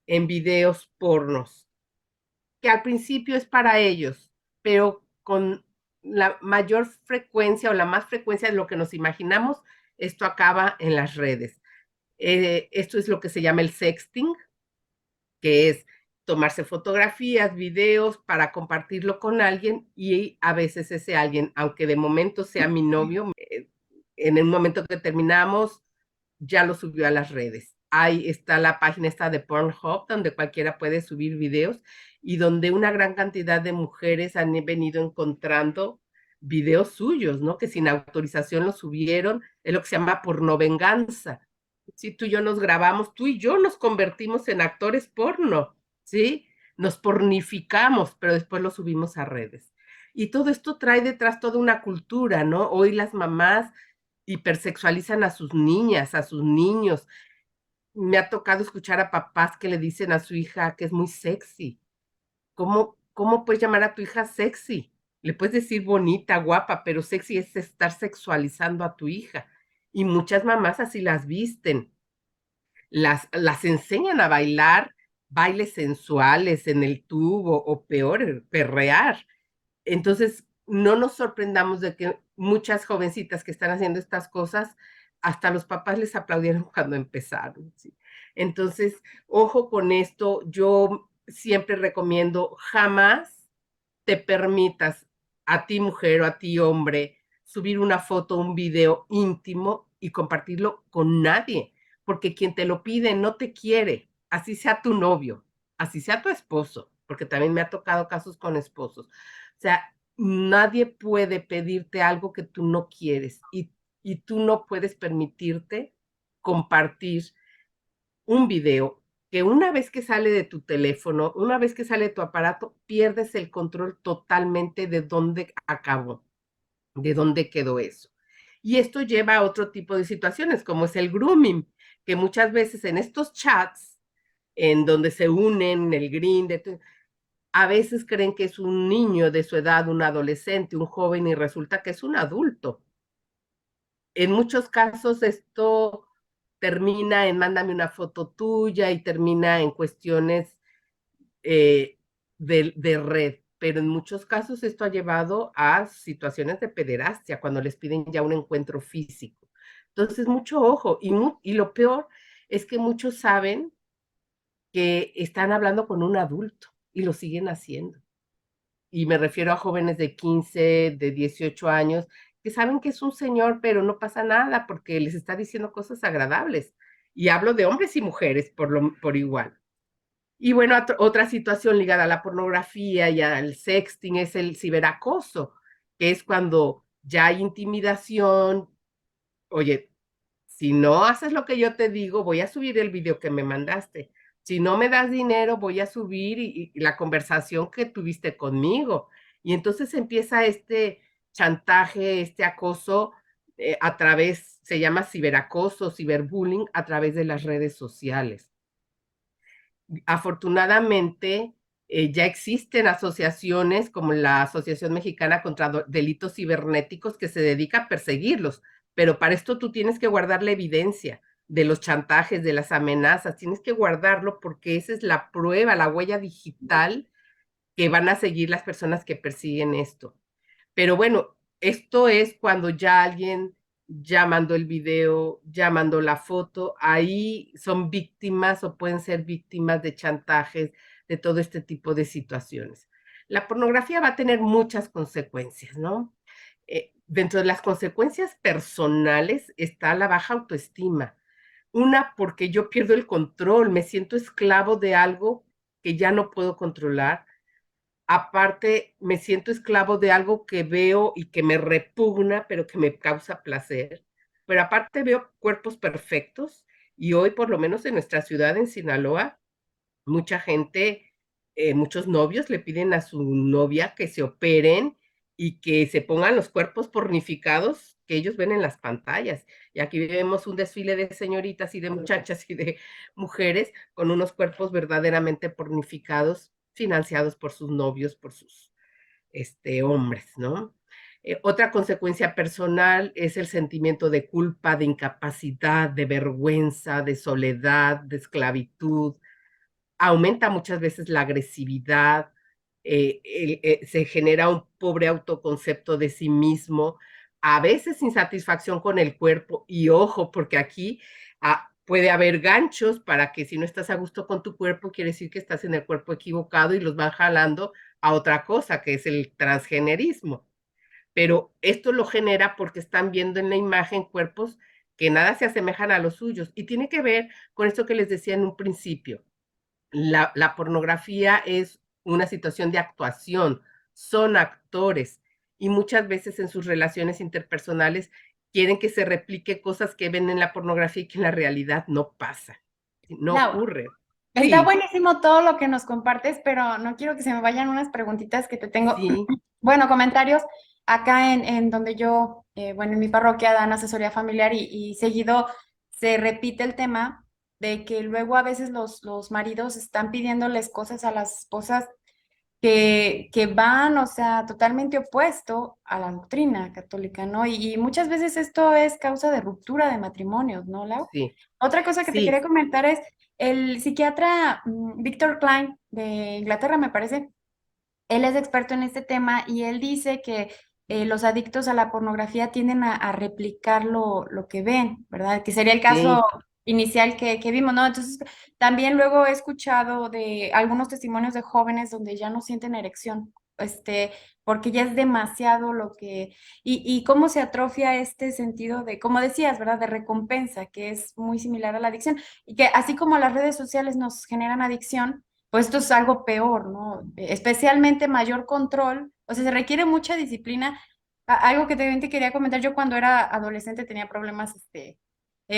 en videos pornos, que al principio es para ellos, pero con la mayor frecuencia o la más frecuencia de lo que nos imaginamos, esto acaba en las redes. Esto es lo que se llama el sexting, que es tomarse fotografías, videos para compartirlo con alguien y a veces ese alguien, aunque de momento sea mi novio, en el momento que terminamos ya lo subió a las redes. Ahí está la página esta de Pornhub, donde cualquiera puede subir videos y donde una gran cantidad de mujeres han venido encontrando videos suyos, ¿no? Que sin autorización los subieron, es lo que se llama pornovenganza. Si tú y yo nos grabamos, tú y yo nos convertimos en actores porno, ¿sí? Nos pornificamos, pero después lo subimos a redes. Y todo esto trae detrás toda una cultura, ¿no? Hoy las mamás hipersexualizan a sus niñas, a sus niños. Me ha tocado escuchar a papás que le dicen a su hija que es muy sexy. ¿Cómo puedes llamar a tu hija sexy? Le puedes decir bonita, guapa, pero sexy es estar sexualizando a tu hija. Y muchas mamás así las visten. Las enseñan a bailar bailes sensuales en el tubo o peor, perrear. Entonces, no nos sorprendamos de que muchas jovencitas que están haciendo estas cosas, hasta los papás les aplaudieron cuando empezaron. ¿Sí? Entonces, ojo con esto, yo siempre recomiendo jamás te permitas a ti mujer o a ti hombre subir una foto, un video íntimo y compartirlo con nadie, porque quien te lo pide no te quiere, así sea tu novio, así sea tu esposo, porque también me ha tocado casos con esposos. O sea, nadie puede pedirte algo que tú no quieres y tú no puedes permitirte compartir un video que una vez que sale de tu teléfono, una vez que sale de tu aparato, pierdes el control totalmente de dónde acabó, de dónde quedó eso. Y esto lleva a otro tipo de situaciones, como es el grooming, que muchas veces en estos chats, en donde se unen el Grindr, a veces creen que es un niño de su edad, un adolescente, un joven, y resulta que es un adulto. En muchos casos esto termina en mándame una foto tuya y termina en cuestiones de red, pero en muchos casos esto ha llevado a situaciones de pederastia, cuando les piden ya un encuentro físico. Entonces, mucho ojo, y lo peor es que muchos saben que están hablando con un adulto y lo siguen haciendo. Y me refiero a jóvenes de 15, de 18 años, que saben que es un señor, pero no pasa nada porque les está diciendo cosas agradables. Y hablo de hombres y mujeres por igual. Y bueno, otra situación ligada a la pornografía y al sexting es el ciberacoso, que es cuando ya hay intimidación. Oye, si no haces lo que yo te digo, voy a subir el video que me mandaste. Si no me das dinero, voy a subir y la conversación que tuviste conmigo. Y entonces empieza este chantaje, este acoso a través, se llama ciberacoso, ciberbullying, a través de las redes sociales. Afortunadamente, ya existen asociaciones como la Asociación Mexicana contra Delitos Cibernéticos que se dedica a perseguirlos, pero para esto tú tienes que guardar la evidencia de los chantajes, de las amenazas, tienes que guardarlo porque esa es la prueba, la huella digital que van a seguir las personas que persiguen esto. Pero bueno, esto es cuando ya alguien ya mandó el video, ya mandó la foto, ahí son víctimas o pueden ser víctimas de chantajes, de todo este tipo de situaciones. La pornografía va a tener muchas consecuencias, ¿no? Dentro de las consecuencias personales está la baja autoestima. Una, porque yo pierdo el control, me siento esclavo de algo que ya no puedo controlar. Aparte, me siento esclavo de algo que veo y que me repugna, pero que me causa placer. Pero aparte veo cuerpos perfectos y hoy, por lo menos en nuestra ciudad, en Sinaloa, mucha gente, muchos novios le piden a su novia que se operen y que se pongan los cuerpos pornificados que ellos ven en las pantallas. Y aquí vemos un desfile de señoritas y de muchachas y de mujeres con unos cuerpos verdaderamente pornificados, financiados por sus novios, por sus hombres, ¿no? Otra consecuencia personal es el sentimiento de culpa, de incapacidad, de vergüenza, de soledad, de esclavitud. Aumenta muchas veces la agresividad, se genera un pobre autoconcepto de sí mismo, a veces insatisfacción con el cuerpo, y ojo, porque aquí puede haber ganchos para que si no estás a gusto con tu cuerpo, quiere decir que estás en el cuerpo equivocado y los van jalando a otra cosa, que es el transgenerismo. Pero esto lo genera porque están viendo en la imagen cuerpos que nada se asemejan a los suyos, y tiene que ver con esto que les decía en un principio. La pornografía es una situación de actuación, son actores y muchas veces en sus relaciones interpersonales quieren que se replique cosas que ven en la pornografía y que en la realidad no pasa, no Laura, ocurre. está Sí, buenísimo todo lo que nos compartes, pero no quiero que se me vayan unas preguntitas que te tengo. sí, Bueno, comentarios acá en donde yo, bueno, en mi parroquia dan asesoría familiar y seguido se repite el tema de que luego a veces los maridos están pidiéndoles cosas a las esposas que van, o sea, totalmente opuesto a la doctrina católica, ¿no? Y muchas veces esto es causa de ruptura de matrimonios, ¿no, Lau? sí, Otra cosa que te sí, quería comentar es el psiquiatra Víctor Klein de Inglaterra, me parece, él es experto en este tema y él dice que los adictos a la pornografía tienden a replicar lo que ven, ¿verdad? Que sería el caso sí, inicial que vimos, ¿no? Entonces, también luego he escuchado de algunos testimonios de jóvenes donde ya no sienten erección, porque ya es demasiado lo que... Y cómo se atrofia este sentido de, como decías, ¿verdad? De recompensa, que es muy similar a la adicción. Y que así como las redes sociales nos generan adicción, pues esto es algo peor, ¿no? Especialmente mayor control, o sea, se requiere mucha disciplina. Algo que también te quería comentar, yo cuando era adolescente tenía problemas,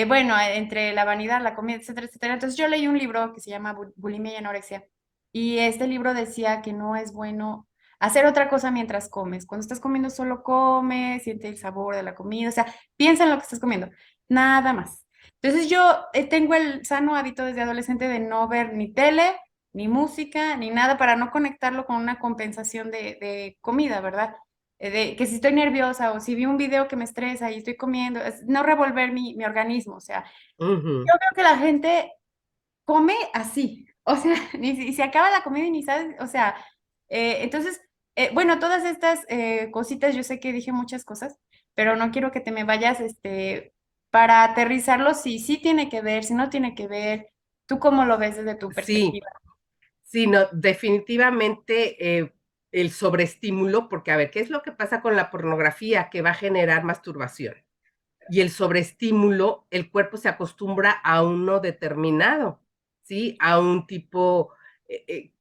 bueno, entre la vanidad, la comida, etcétera, etcétera. Entonces yo leí un libro que se llama Bulimia y Anorexia, y este libro decía que no es bueno hacer otra cosa mientras comes. Cuando estás comiendo solo come, siente el sabor de la comida, o sea, piensa en lo que estás comiendo, nada más. Entonces yo tengo el sano hábito desde adolescente de no ver ni tele, ni música, ni nada para no conectarlo con una compensación de comida, ¿verdad? De que si estoy nerviosa o si vi un video que me estresa y estoy comiendo, no revolver mi organismo, o sea, ujú, yo creo que la gente come así, o sea, ni si se acaba la comida y ni sabes, o sea, entonces, bueno, todas estas cositas, yo sé que dije muchas cosas, pero no quiero que te me vayas, para aterrizarlo, si sí tiene que ver, si no tiene que ver, ¿tú cómo lo ves desde tu sí, perspectiva? sí, no, definitivamente el sobreestímulo, porque a ver, ¿qué es lo que pasa con la pornografía? Que va a generar masturbación. Y el sobreestímulo, el cuerpo se acostumbra a uno determinado, ¿sí? A un tipo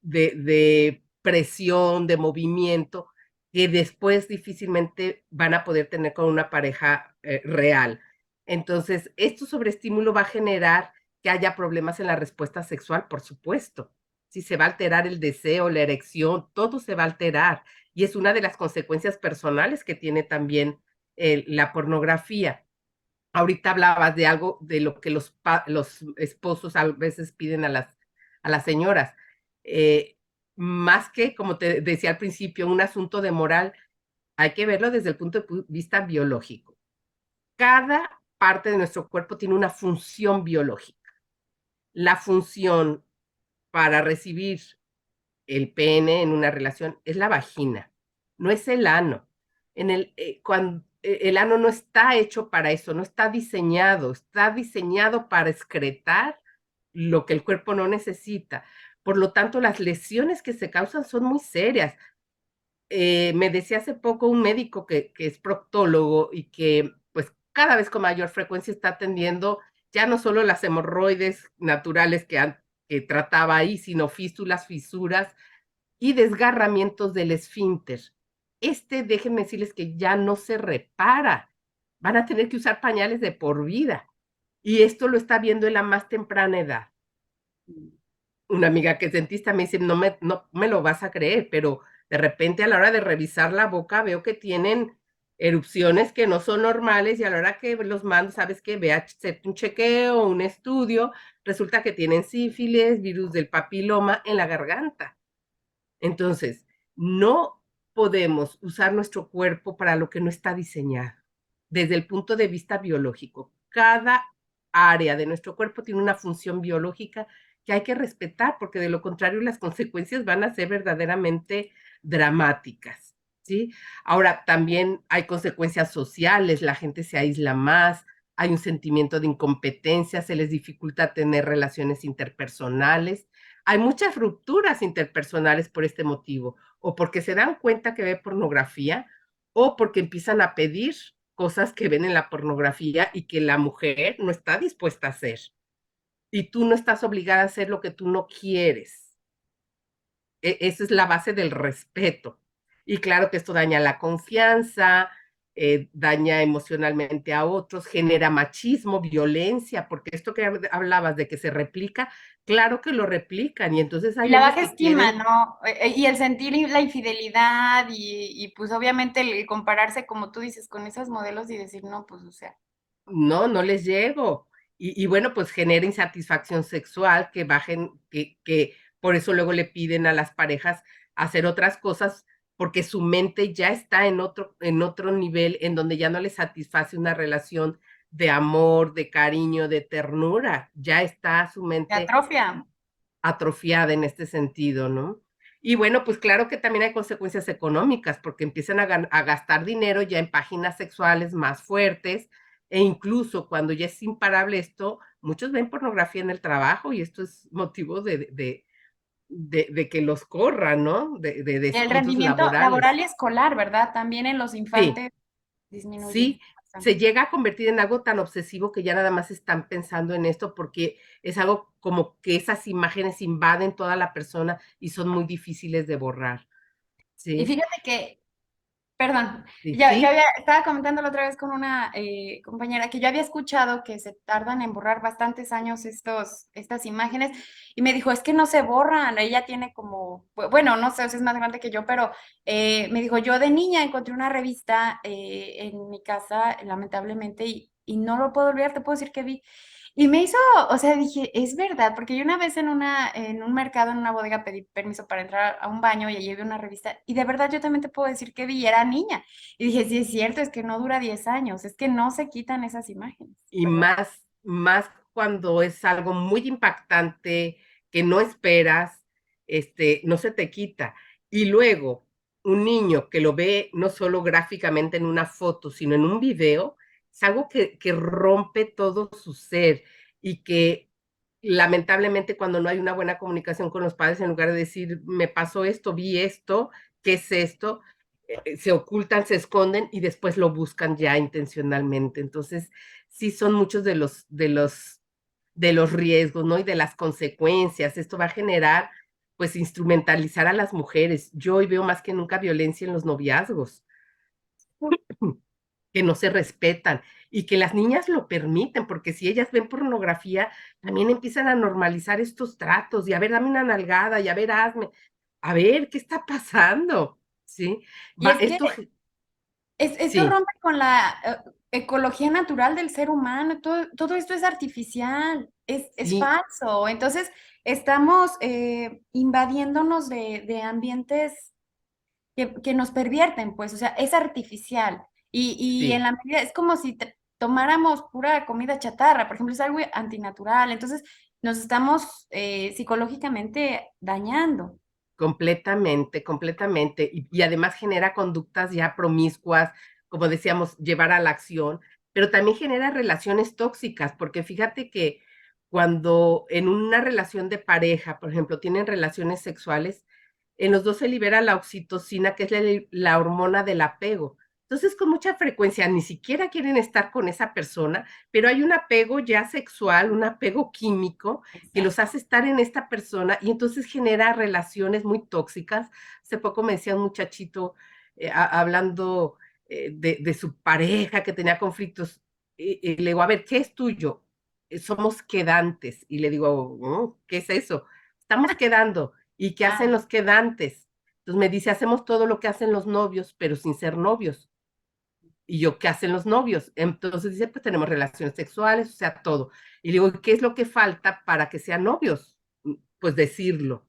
de presión, de movimiento, que después difícilmente van a poder tener con una pareja real. Entonces, esto sobreestímulo va a generar que haya problemas en la respuesta sexual, por supuesto. Si se va a alterar el deseo, la erección, todo se va a alterar. Y es una de las consecuencias personales que tiene también la pornografía. Ahorita hablabas de algo de lo que los esposos a veces piden a las señoras. Eh, Más que, como te decía al principio, un asunto de moral, hay que verlo desde el punto de vista biológico. Cada parte de nuestro cuerpo tiene una función biológica. La función para recibir el pene en una relación es la vagina, no es el ano. El ano no está hecho para eso, no está diseñado para excretar lo que el cuerpo no necesita. Por lo tanto, las lesiones que se causan son muy serias. Me decía hace poco un médico que es proctólogo y que pues cada vez con mayor frecuencia está atendiendo ya no solo las hemorroides naturales que trataba ahí, sino fístulas, fisuras y desgarramientos del esfínter. Déjenme decirles que ya no se repara. Van a tener que usar pañales de por vida. Y esto lo está viendo en la más temprana edad. Una amiga que es dentista me dice, no me lo vas a creer, pero de repente a la hora de revisar la boca veo que tienen erupciones que no son normales y a la hora que los mando, sabes que ve a hacerte un chequeo, un estudio, resulta que tienen sífilis, virus del papiloma en la garganta. Entonces, no podemos usar nuestro cuerpo para lo que no está diseñado. Desde el punto de vista biológico, cada área de nuestro cuerpo tiene una función biológica que hay que respetar, porque de lo contrario las consecuencias van a ser verdaderamente dramáticas, ¿sí? Ahora, también hay consecuencias sociales, la gente se aísla más, hay un sentimiento de incompetencia, se les dificulta tener relaciones interpersonales, hay muchas rupturas interpersonales por este motivo, o porque se dan cuenta que ve pornografía, o porque empiezan a pedir cosas que ven en la pornografía y que la mujer no está dispuesta a hacer. Y tú no estás obligada a hacer lo que tú no quieres. Esa es la base del respeto. Y claro que esto daña la confianza, daña emocionalmente a otros, genera machismo, violencia, porque esto que hablabas de que se replica, claro que lo replican y entonces Y hay la hombres baja que estima, quieren, ¿no? Y el sentir la infidelidad y pues obviamente el compararse, como tú dices, con esos modelos y decir, no, pues o sea. no les llego. Y bueno, pues genera insatisfacción sexual, que bajen, que por eso luego le piden a las parejas hacer otras cosas, porque su mente ya está en otro nivel en donde ya no le satisface una relación de amor, de cariño, de ternura. Ya está su De mente atrofia. atrofiada en este sentido, ¿no? Y bueno, pues claro que también hay consecuencias económicas, porque empiezan a gastar dinero ya en páginas sexuales más fuertes, e incluso cuando ya es imparable esto, muchos ven pornografía en el trabajo y esto es motivo de que los corran, ¿no? De Y el despidos rendimiento laborales. laboral y escolar, ¿verdad? También en los Sí, infantes disminuye sí, se bastante. llega a convertir en algo tan obsesivo que ya nada más están pensando en esto porque es algo como que esas imágenes invaden toda la persona y son muy difíciles de borrar. Y Sí, fíjate que perdón, sí, yo sí. estaba comentando la otra vez con una compañera que yo había escuchado que se tardan en borrar bastantes años estas imágenes y me dijo, es que no se borran, ella tiene como, bueno, no sé, o sea, es más grande que yo, pero me dijo, yo de niña encontré una revista en mi casa, lamentablemente, y no lo puedo olvidar, te puedo decir que vi. Y me hizo, o sea, dije, es verdad, porque yo una vez en un mercado, en una bodega, pedí permiso para entrar a un baño y allí vi una revista, y de verdad yo también te puedo decir que vi, era niña. Y dije, sí, es cierto, es que no dura 10 años, es que no se quitan esas imágenes, Y ¿verdad? más cuando es algo muy impactante que no esperas, no se te quita. Y luego, un niño que lo ve no solo gráficamente en una foto, sino en un video, es algo que rompe todo su ser y que lamentablemente cuando no hay una buena comunicación con los padres, en lugar de decir, me pasó esto, vi esto, ¿qué es esto? Se ocultan, se esconden y después lo buscan ya intencionalmente. Entonces, sí son muchos de los riesgos, ¿no? Y de las consecuencias. Esto va a generar, pues instrumentalizar a las mujeres. Yo hoy veo más que nunca violencia en los noviazgos, que no se respetan y que las niñas lo permiten, porque si ellas ven pornografía, también empiezan a normalizar estos tratos y a ver, dame una nalgada y a ver, hazme, a ver, ¿qué está pasando? ¿Sí? Y Va, es que esto sí, rompe con la ecología natural del ser humano, todo esto es artificial, es sí, falso. Entonces, estamos invadiéndonos de ambientes que nos pervierten, pues, o sea, es artificial. Y en sí. la medida, es como si tomáramos pura comida chatarra, por ejemplo, es algo antinatural. Entonces, nos estamos psicológicamente dañando. Completamente, completamente. Y además genera conductas ya promiscuas, como decíamos, llevar a la acción, pero también genera relaciones tóxicas, porque fíjate que cuando en una relación de pareja, por ejemplo, tienen relaciones sexuales, en los dos se libera la oxitocina, que es la hormona del apego. Entonces, con mucha frecuencia, ni siquiera quieren estar con esa persona, pero hay un apego ya sexual, un apego químico que los Exacto. hace estar en esta persona y entonces genera relaciones muy tóxicas. Hace poco me decía un muchachito hablando de su pareja que tenía conflictos y le digo, a ver, ¿qué es tuyo? Somos quedantes. Y le digo, ¿qué es eso? Estamos quedando. ¿Y qué hacen Ah, los quedantes? Entonces me dice, hacemos todo lo que hacen los novios, pero sin ser novios. Y yo, ¿qué hacen los novios? Entonces dice, pues tenemos relaciones sexuales, o sea, todo. Y digo, ¿qué es lo que falta para que sean novios? Pues decirlo.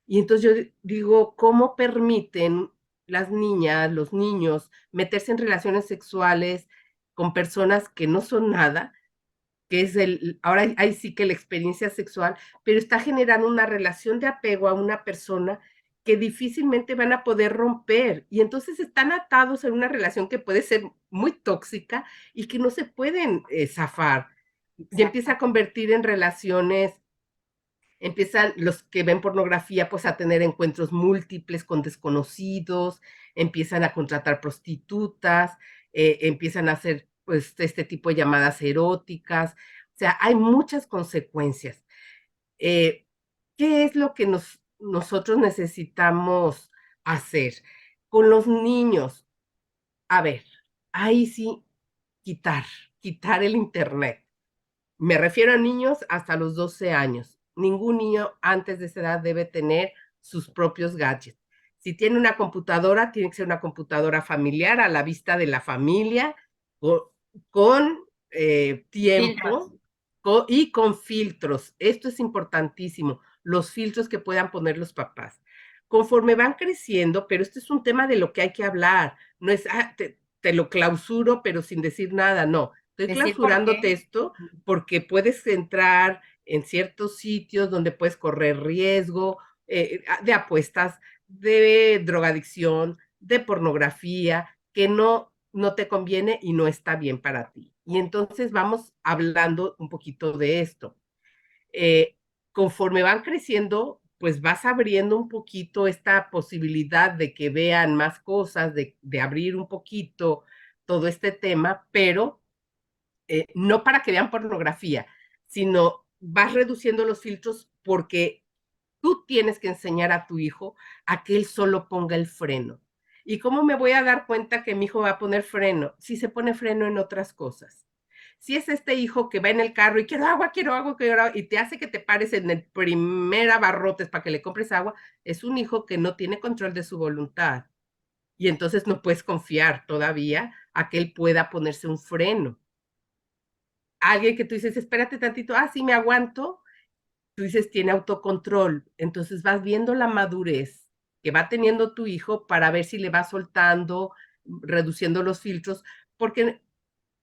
Y entonces yo digo, ¿cómo permiten las niñas, los niños, meterse en relaciones sexuales con personas que no son nada? Que es ahora hay sí que la experiencia sexual, pero está generando una relación de apego a una persona que difícilmente van a poder romper. Y entonces están atados en una relación que puede ser muy tóxica y que no se pueden zafar. Y empieza a exacto. convertir en relaciones, empiezan los que ven pornografía pues a tener encuentros múltiples con desconocidos, empiezan a contratar prostitutas, empiezan a hacer pues este tipo de llamadas eróticas, o sea, hay muchas consecuencias. Eh, ¿Qué es lo que nosotros necesitamos hacer? Con los niños, a ver, ahí sí, quitar, quitar el internet. Me refiero a niños hasta los 12 años. Ningún niño antes de esa edad debe tener sus propios gadgets. Si tiene una computadora, tiene que ser una computadora familiar a la vista de la familia, con, con Filtros. tiempo y con filtros. Esto es importantísimo, los filtros que puedan poner los papás. Conforme van creciendo, pero este es un tema de lo que hay que hablar. No es, te lo clausuro, pero sin decir nada, no. Estoy Decir por clausurándote qué. esto porque puedes entrar en ciertos sitios donde puedes correr riesgo de apuestas, de drogadicción, de pornografía, que no te conviene y no está bien para ti. Y entonces vamos hablando un poquito de esto. Eh, Conforme van creciendo, pues vas abriendo un poquito esta posibilidad de que vean más cosas, de abrir un poquito todo este tema, pero no para que vean pornografía, sino vas reduciendo los filtros porque tú tienes que enseñar a tu hijo a que él solo ponga el freno. ¿Y cómo me voy a dar cuenta que mi hijo va a poner freno? Si se pone freno en otras cosas. Si es este hijo que va en el carro y quiero agua, quiero agua, y te hace que te pares en el primer abarrotes para que le compres agua, es un hijo que no tiene control de su voluntad. Y entonces no puedes confiar todavía a que él pueda ponerse un freno. Alguien que tú dices, espérate tantito, sí, me aguanto, tú dices, tiene autocontrol. Entonces vas viendo la madurez que va teniendo tu hijo para ver si le va soltando, reduciendo los filtros, porque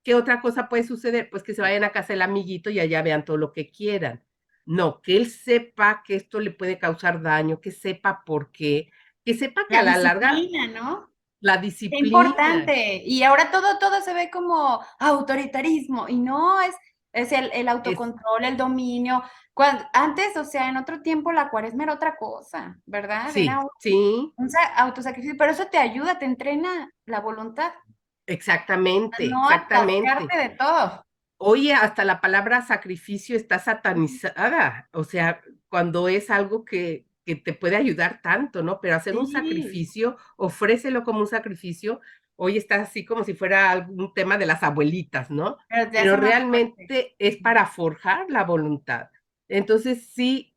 ¿qué otra cosa puede suceder? Pues que se vayan a casa del amiguito y allá vean todo lo que quieran. No, que él sepa que esto le puede causar daño, que sepa por qué, que sepa que La a la larga disciplina, ¿no? la Qué disciplina, importante. Y ahora todo se ve como autoritarismo y no es el es, autocontrol, el dominio. Antes, o sea, en otro tiempo la cuaresma era otra cosa, ¿verdad? Era sí, sí, un autosacrificio, pero eso te ayuda, te entrena la voluntad a exactamente, no exactamente. atascarte de todo. Oye, hasta la palabra sacrificio está satanizada, o sea, cuando es algo que que te puede ayudar tanto, ¿no? Pero hacer un Sí, sacrificio, ofrécelo como un sacrificio, hoy está así como si fuera algún tema de las abuelitas, ¿no? pero te Pero hace más fuerte. realmente es para forjar la voluntad. Entonces sí,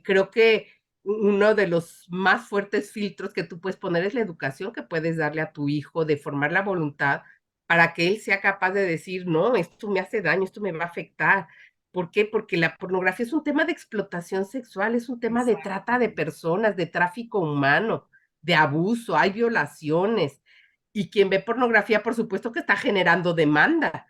creo que uno de los más fuertes filtros que tú puedes poner es la educación que puedes darle a tu hijo de formar la voluntad para que él sea capaz de decir, no, esto me hace daño, esto me va a afectar. ¿Por qué? Porque la pornografía es un tema de explotación sexual, es un tema de trata de Exactamente. personas, de tráfico humano, de abuso, hay violaciones. Y quien ve pornografía, por supuesto que está generando demanda,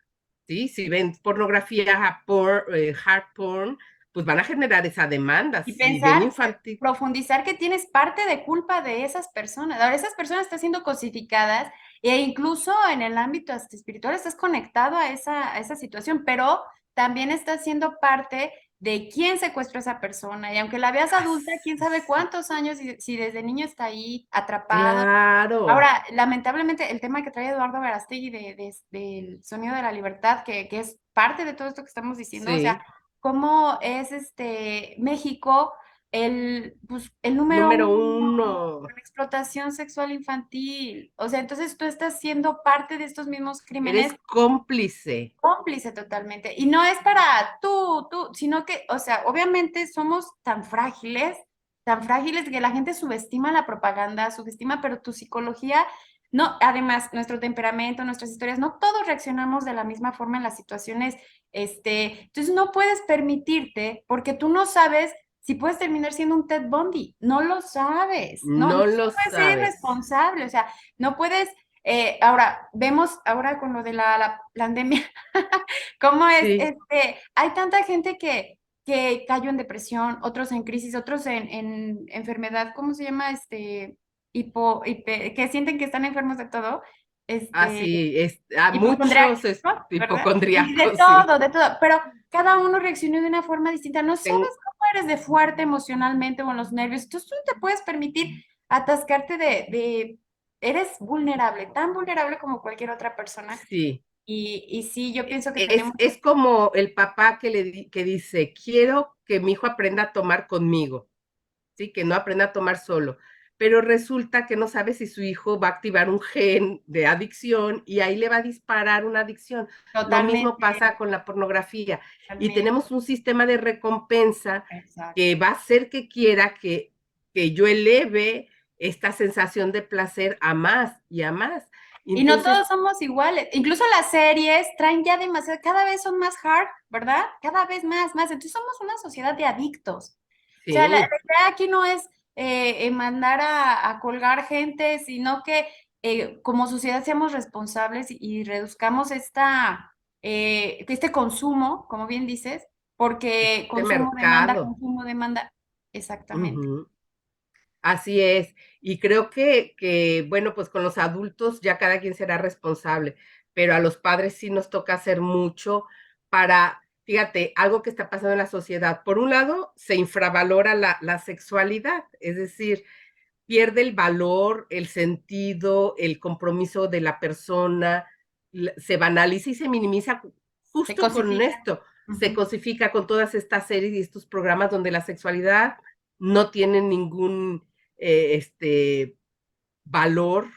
¿sí? Si ven pornografía, hard porn, pues van a generar esa demanda. Y Si ven pensar, infantil, profundizar que tienes parte de culpa de esas personas. Ahora, esas personas están siendo cosificadas e incluso en el ámbito hasta espiritual estás conectado a esa situación, pero también estás siendo parte de quién secuestró a esa persona. Y aunque la veas adulta, quién sabe cuántos años, y si desde niño está ahí atrapado. claro, Ahora, lamentablemente, el tema que trae Eduardo Verástegui del sonido de la libertad, que es parte de todo esto que estamos diciendo, o sea, sí, cómo es México pues, el número número uno uno, en explotación sexual infantil. O sea, entonces tú estás siendo parte de estos mismos eres crímenes, cómplice. cómplice totalmente. Y no es para tú, sino que, o sea, obviamente somos tan frágiles que la gente subestima la propaganda, subestima, pero tu psicología, no, además, nuestro temperamento, nuestras historias, no todos reaccionamos de la misma forma en las situaciones, entonces no puedes permitirte, porque tú no sabes si puedes terminar siendo un Ted Bundy, no lo sabes, no, No entonces lo no puedes ser sabes. irresponsable, o sea, no puedes ahora, vemos ahora con lo de la pandemia, cómo es, Sí, hay tanta gente que cayó en depresión, otros en crisis, otros en enfermedad, ¿cómo se llama? Que sienten que están enfermos de todo, este, así es. A muchos hipocondriacos, ¿verdad? Y hipocondríacos, sí. de todo, pero cada uno reaccionó de una forma distinta. No sabes Ten- cómo eres de fuerte emocionalmente o en los nervios, entonces tú no te puedes permitir atascarte eres vulnerable, tan vulnerable como cualquier otra persona. sí. Y sí, yo pienso que tenemos, Es como el papá que dice, quiero que mi hijo aprenda a tomar conmigo, ¿sí? Que no aprenda a tomar solo. Pero resulta que no sabe si su hijo va a activar un gen de adicción y ahí le va a disparar una adicción. Lo mismo totalmente, pasa con la pornografía. Y totalmente, tenemos un sistema de recompensa que exacto. va a hacer que quiera que yo eleve esta sensación de placer a más y a más. Y Y no entonces, todos somos iguales. Incluso las series traen ya demasiado, cada vez son más hard, ¿verdad? Cada vez más. Entonces somos una sociedad de adictos. O sea, la sí, idea aquí no es mandar a colgar gente, sino que como sociedad seamos responsables y reduzcamos este consumo, como bien dices, porque de mercado. consumo, demanda. Exactamente. Ujú. Así es. Y creo bueno, pues con los adultos ya cada quien será responsable, pero a los padres sí nos toca hacer mucho para, fíjate, algo que está pasando en la sociedad. Por un lado, se infravalora la sexualidad, es decir, pierde el valor, el sentido, el compromiso de la persona, se banaliza y se minimiza Se justo con cosifica. esto. Se Ujú. cosifica con todas estas series y estos programas donde la sexualidad no tiene ningún valor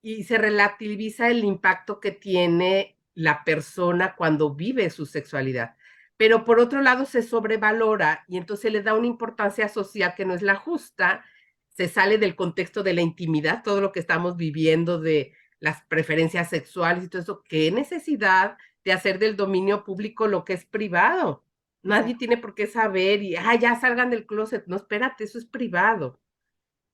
y se relativiza el impacto que tiene la persona cuando vive su sexualidad. Pero por otro lado se sobrevalora y entonces le da una importancia social que no es la justa, se sale del contexto de la intimidad, todo lo que estamos viviendo de las preferencias sexuales y todo eso, qué necesidad de hacer del dominio público lo que es privado. Nadie Exacto. tiene por qué saber y, ya salgan del closet. No, espérate, eso es privado.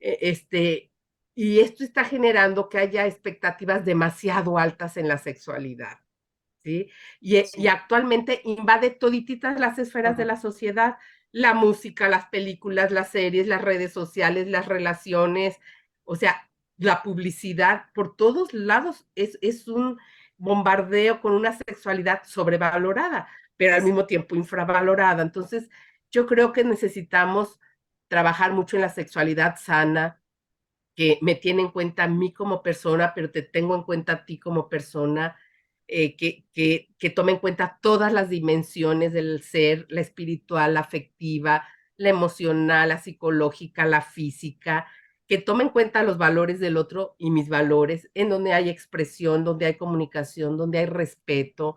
E- Este, y esto está generando que haya expectativas demasiado altas en la sexualidad, ¿sí? Y Sí. actualmente invade todititas las esferas de Todo. la sociedad, la música, las películas, las series, las redes sociales, las relaciones, o sea, la publicidad, por todos lados es un bombardeo con una sexualidad sobrevalorada, pero al mismo tiempo infravalorada. Entonces, yo creo que necesitamos trabajar mucho en la sexualidad sana, que me tiene en cuenta a mí como persona, pero te tengo en cuenta a ti como persona, que tome en cuenta todas las dimensiones del ser, la espiritual, la afectiva, la emocional, la psicológica, la física, que tome en cuenta los valores del otro y mis valores, en donde hay expresión, donde hay comunicación, donde hay respeto,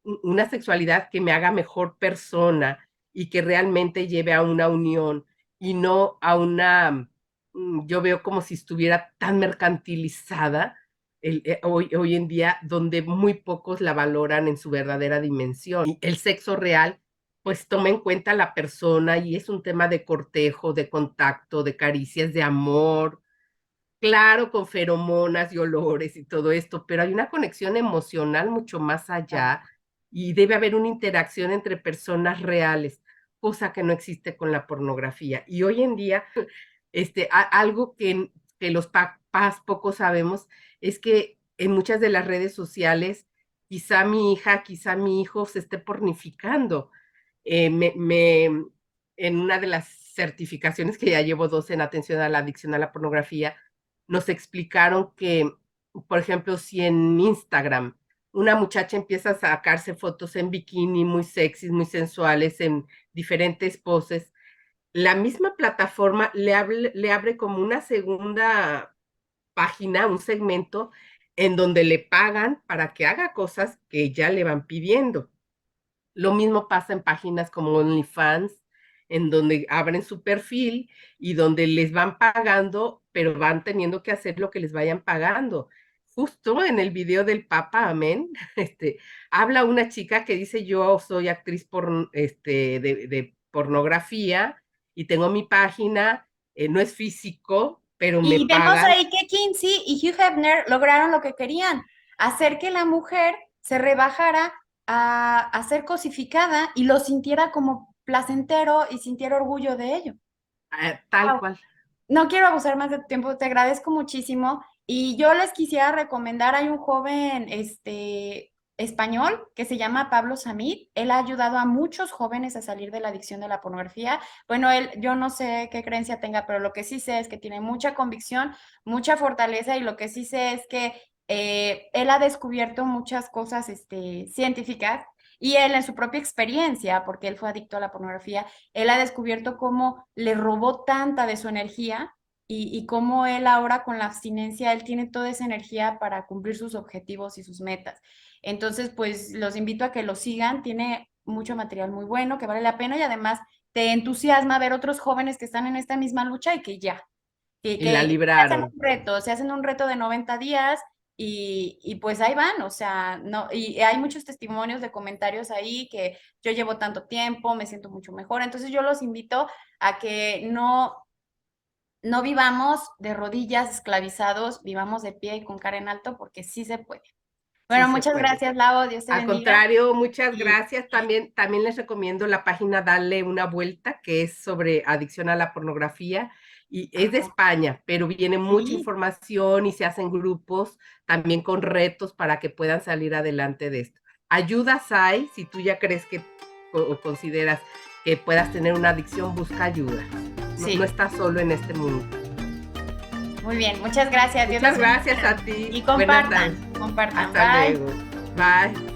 una sexualidad que me haga mejor persona y que realmente lleve a una unión y no a una, yo veo como si estuviera tan mercantilizada hoy en día, donde muy pocos la valoran en su verdadera dimensión. Y el sexo real, pues toma en cuenta la persona y es un tema de cortejo, de contacto, de caricias, de amor, claro, con feromonas y olores y todo esto, pero hay una conexión emocional mucho más allá y debe haber una interacción entre personas reales, cosa que no existe con la pornografía. Y hoy en día, algo que los papás poco sabemos es que en muchas de las redes sociales, quizá mi hija, quizá mi hijo se esté pornificando. En una de las certificaciones, que ya llevo 2 en atención a la adicción a la pornografía, nos explicaron que, por ejemplo, si en Instagram una muchacha empieza a sacarse fotos en bikini muy sexys, muy sensuales, en diferentes poses, la misma plataforma le abre como una segunda página, un segmento, en donde le pagan para que haga cosas que ya le van pidiendo. Lo mismo pasa en páginas como OnlyFans, en donde abren su perfil y donde les van pagando, pero van teniendo que hacer lo que les vayan pagando. Justo en el video del Papa, amén, habla una chica que dice: yo soy actriz de pornografía y tengo mi página, no es físico, pero me Y vemos pagan. ahí que Kinsey y Hugh Hefner lograron lo que querían, hacer que la mujer se rebajara a ser cosificada y lo sintiera como placentero y sintiera orgullo de ello. Tal Wow. cual. No quiero abusar más de tu tiempo, te agradezco muchísimo. Y yo les quisiera recomendar, hay un joven español que se llama Pablo Samit. Él ha ayudado a muchos jóvenes a salir de la adicción de la pornografía. Bueno, él, yo no sé qué creencia tenga, pero lo que sí sé es que tiene mucha convicción, mucha fortaleza, y lo que sí sé es que él ha descubierto muchas cosas científicas, y él en su propia experiencia, porque él fue adicto a la pornografía, él ha descubierto cómo le robó tanta de su energía, y cómo él ahora con la abstinencia, él tiene toda esa energía para cumplir sus objetivos y sus metas. Entonces, pues los invito a que lo sigan, tiene mucho material muy bueno, que vale la pena, y además te entusiasma ver otros jóvenes que están en esta misma lucha y que ya, Y la que hacen libraron. un reto, se hacen un reto de 90 días. Y pues ahí van, o sea, no, y hay muchos testimonios de comentarios ahí que yo llevo tanto tiempo, me siento mucho mejor. Entonces yo los invito a que no vivamos de rodillas esclavizados, vivamos de pie y con cara en alto, porque sí se puede. Sí Bueno, se muchas puede. gracias, Lau, Dios te Al bendiga. contrario, muchas Y gracias. También les recomiendo la página Dale una vuelta, que es sobre adicción a la pornografía, y es de España, pero viene mucha sí, información y se hacen grupos también con retos para que puedan salir adelante de esto. Ayudas hay, si tú ya crees que o consideras que puedas tener una adicción, busca ayuda. No, sí, no estás solo en este mundo. muy bien, muchas gracias. Dios Muchas los bendiga. gracias a ti. Y Buenas compartan, tardes. compartan. Hasta Bye. luego. Bye.